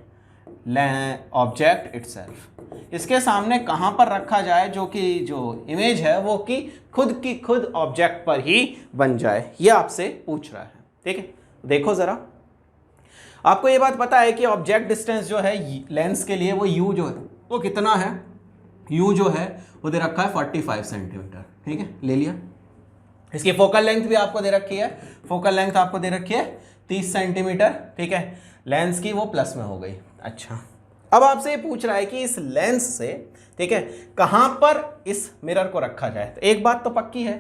object itself. इसके सामने कहां पर रखा जाए जो कि जो इमेज है वो कि खुद की खुद ऑब्जेक्ट पर ही बन जाए, ये आपसे पूछ रहा है। ठीक है, देखो जरा, आपको ये बात पता है कि ऑब्जेक्ट डिस्टेंस जो है लेंस के लिए वो u जो है वो कितना है, u जो है वो दे रखा है 45 सेंटीमीटर। ठीक है, ले लिया। इसकी फोकल लेंथ भी आपको दे रखी है, फोकल लेंथ आपको दे रखी है 30 सेंटीमीटर। ठीक है, लेंस की वो प्लस में हो गई। अच्छा, अब आपसे ये पूछ रहा है कि इस लेंस से, ठीक है, कहां पर इस मिरर को रखा जाए। तो एक बात तो पक्की है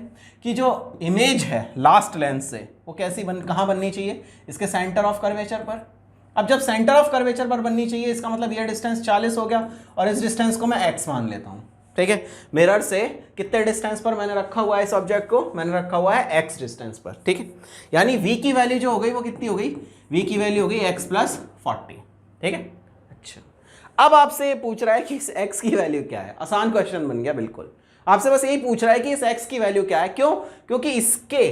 कि जो इमेज है लास्ट लेंस से वो कैसी कहां बननी चाहिए, इसके सेंटर ऑफ कर्वेचर पर। अब जब सेंटर ऑफ कर्वेचर पर बननी चाहिए, इसका मतलब ये डिस्टेंस 40 हो गया और इस डिस्टेंस को मैं x मान लेता हूं। ठीक है, मिरर से कितने डिस्टेंस पर मैंने रखा हुआ है इस ऑब्जेक्ट को, मैंने रखा हुआ है x डिस्टेंस पर। ठीक है, यानी v की वैल्यू जो हो गई वो कितनी हो गई, v की वैल्यू हो गई x + 40। ठीक है, अच्छा, अब आपसे ये पूछ रहा है कि इस x की वैल्यू क्या है। आसान क्वेश्चन बन गया बिल्कुल। आपसे बस यही पूछ रहा है कि इस x की वैल्यू क्या है। क्यों? क्योंकि इसके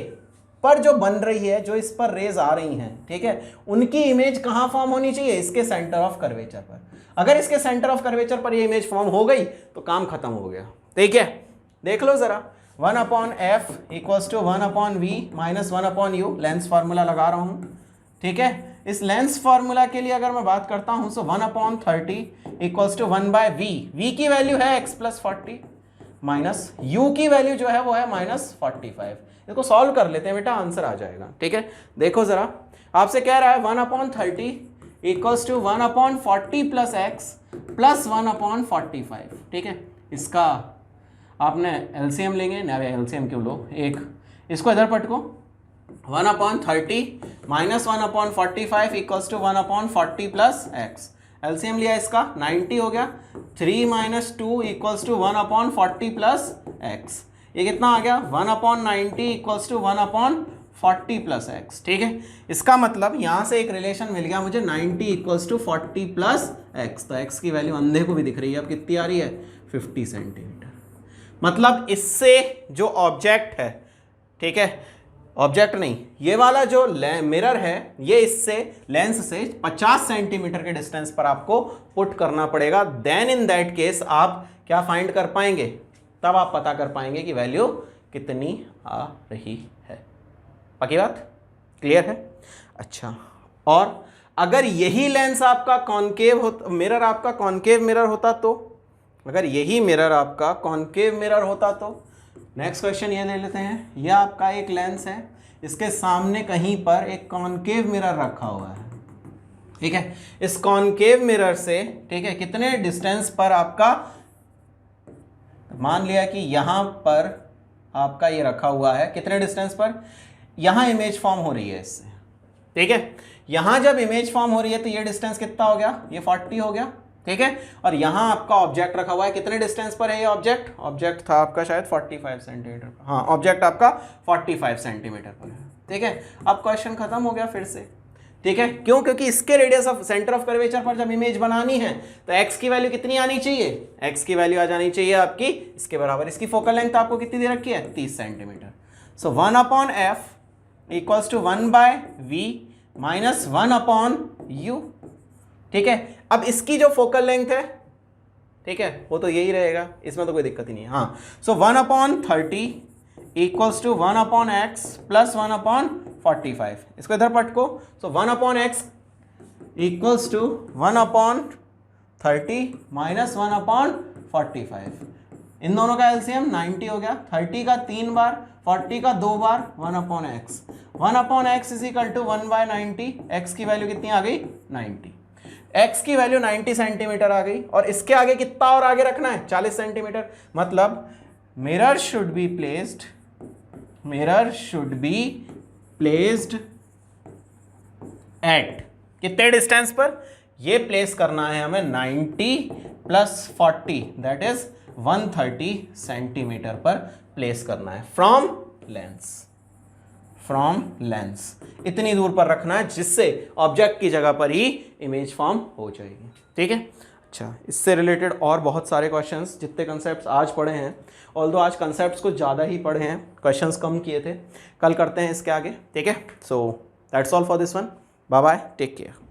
पर जो बन रही है, जो इस पर रेज आ रही हैं, ठीक है, उनकी इमेज कहां फॉर्म होनी चाहिए, इसके सेंटर ऑफ कर्वेचर पर। अगर इसके सेंटर ऑफ कर्वेचर पर ये इमेज फॉर्म हो गई तो काम खत्म हो गया। ठीक है, देख लो जरा, 1/f = 1/v - 1/u, lens formula लगा रहा हूं। ठीक है, इस लेंस फार्मूला के लिए अगर मैं बात करता हूं तो 1/30 = 1/v। v की वैल्यू है x + 40 माइनस u की वैल्यू जो है वो है -45। इसको सॉल्व कर लेते हैं बेटा, आंसर आ जाएगा। ठीक है, देखो जरा, आपसे कह रहा है 1/30 = 1/40 + x + 1/45। ठीक है, इसका आपने एलसीएम लेंगे ना, एलसीएम क्यों लो, एक इसको इधर पटको, 1/30 - 1/45 = 1/40 + x। एलसीएम लिया इसका, 90 हो गया। 3 - 2 = 1/40 + x। ये कितना आ गया, 1/90 = 1/40 + x। ठीक है, इसका मतलब यहां से एक रिलेशन मिल गया मुझे, 90 = 40 + x। तो x की वैल्यू अंधे को भी दिख रही है, अब कितनी आ रही है, 50 सेंटीमीटर। मतलब इससे जो ऑब्जेक्ट है, ठीक है, ऑब्जेक्ट नहीं, ये वाला जो मिरर है, ये इससे लेंस से 50 सेंटीमीटर के डिस्टेंस पर आपको पुट करना पड़ेगा। देन इन दैट केस आप क्या फाइंड कर पाएंगे, तब आप पता कर पाएंगे कि वैल्यू कितनी आ रही है। पक्की बात, क्लियर है? अच्छा, और अगर यही लेंस आपका कॉन्केव होता, मिरर आपका कॉन्केव मिरर होता तो, अगर यही मिरर आपका कॉन्केव मिरर होता तो, नेक्स्ट क्वेश्चन ये ले लेते हैं। यह आपका एक लेंस है, इसके सामने कहीं पर एक कॉन्केव मिरर रखा हुआ है। ठीक है, इस कॉन्केव मिरर से, ठीक है, कितने डिस्टेंस पर आपका, मान लिया कि यहां पर आपका ये रखा हुआ है, कितने डिस्टेंस पर, यहां इमेज फॉर्म हो रही है इससे। ठीक है, यहां जब इमेज फॉर्म हो रही है तो ये डिस्टेंस कितना हो गया, ये 40 हो गया। ठीक है, और यहां आपका ऑब्जेक्ट रखा हुआ है, कितने डिस्टेंस पर है ये ऑब्जेक्ट, ऑब्जेक्ट था आपका शायद 45 सेंटीमीटर पर। हाँ, ऑब्जेक्ट आपका 45 सेंटीमीटर पर है। ठीक है, अब क्वेश्चन खत्म हो गया फिर से। ठीक है, क्यों? क्योंकि इसके radius of centre of curvature पर जब इमेज बनानी है तो x की वैल्यू कितनी आनी चाहिए, x की वैल्यू आ जानी चाहिए आपकी इसके बराबर। इसकी फोकल लेंथ आपको कितनी दे रखी है, 30 सेंटीमीटर। सो 1/f = 1/v - 1/u। ठीक है, अब इसकी जो फोकल लेंथ है, ठीक है, वो तो यही रहेगा, इसमें तो कोई दिक्कत ही नहीं है। हाँ, सो 1/30 = 1/x + 1/45। इसको इधर पटको, सो 1/x = 1/30 - 1/45। इन दोनों का एलसीएम 90 हो गया। 30 का 3 बार, 40 का 2 बार, 1/x। 1/x = 1/90। x की वैल्यू कितनी आ गई, 90। x की वैल्यू 90 सेंटीमीटर आ गई, और इसके आगे कितना और आगे रखना है, 40 सेंटीमीटर। मतलब mirror should be placed at कितने डिस्टेंस पर, ये प्लेस करना है हमें 90 + 40 दैट इज 130 सेंटीमीटर पर प्लेस करना है फ्रॉम लेंस। इतनी दूर पर रखना है जिससे ऑब्जेक्ट की जगह पर ही इमेज फॉर्म हो जाएगी। ठीक है, अच्छा, इससे रिलेटेड और बहुत सारे क्वेश्चंस, जितने कंसेप्ट्स आज पढ़े हैं, ऑल्दो आज कंसेप्ट्स कुछ ज़्यादा ही पढ़े हैं, क्वेश्चंस कम किए थे, कल करते हैं इसके आगे, ठीक है। So that's all for this one, bye bye, take care.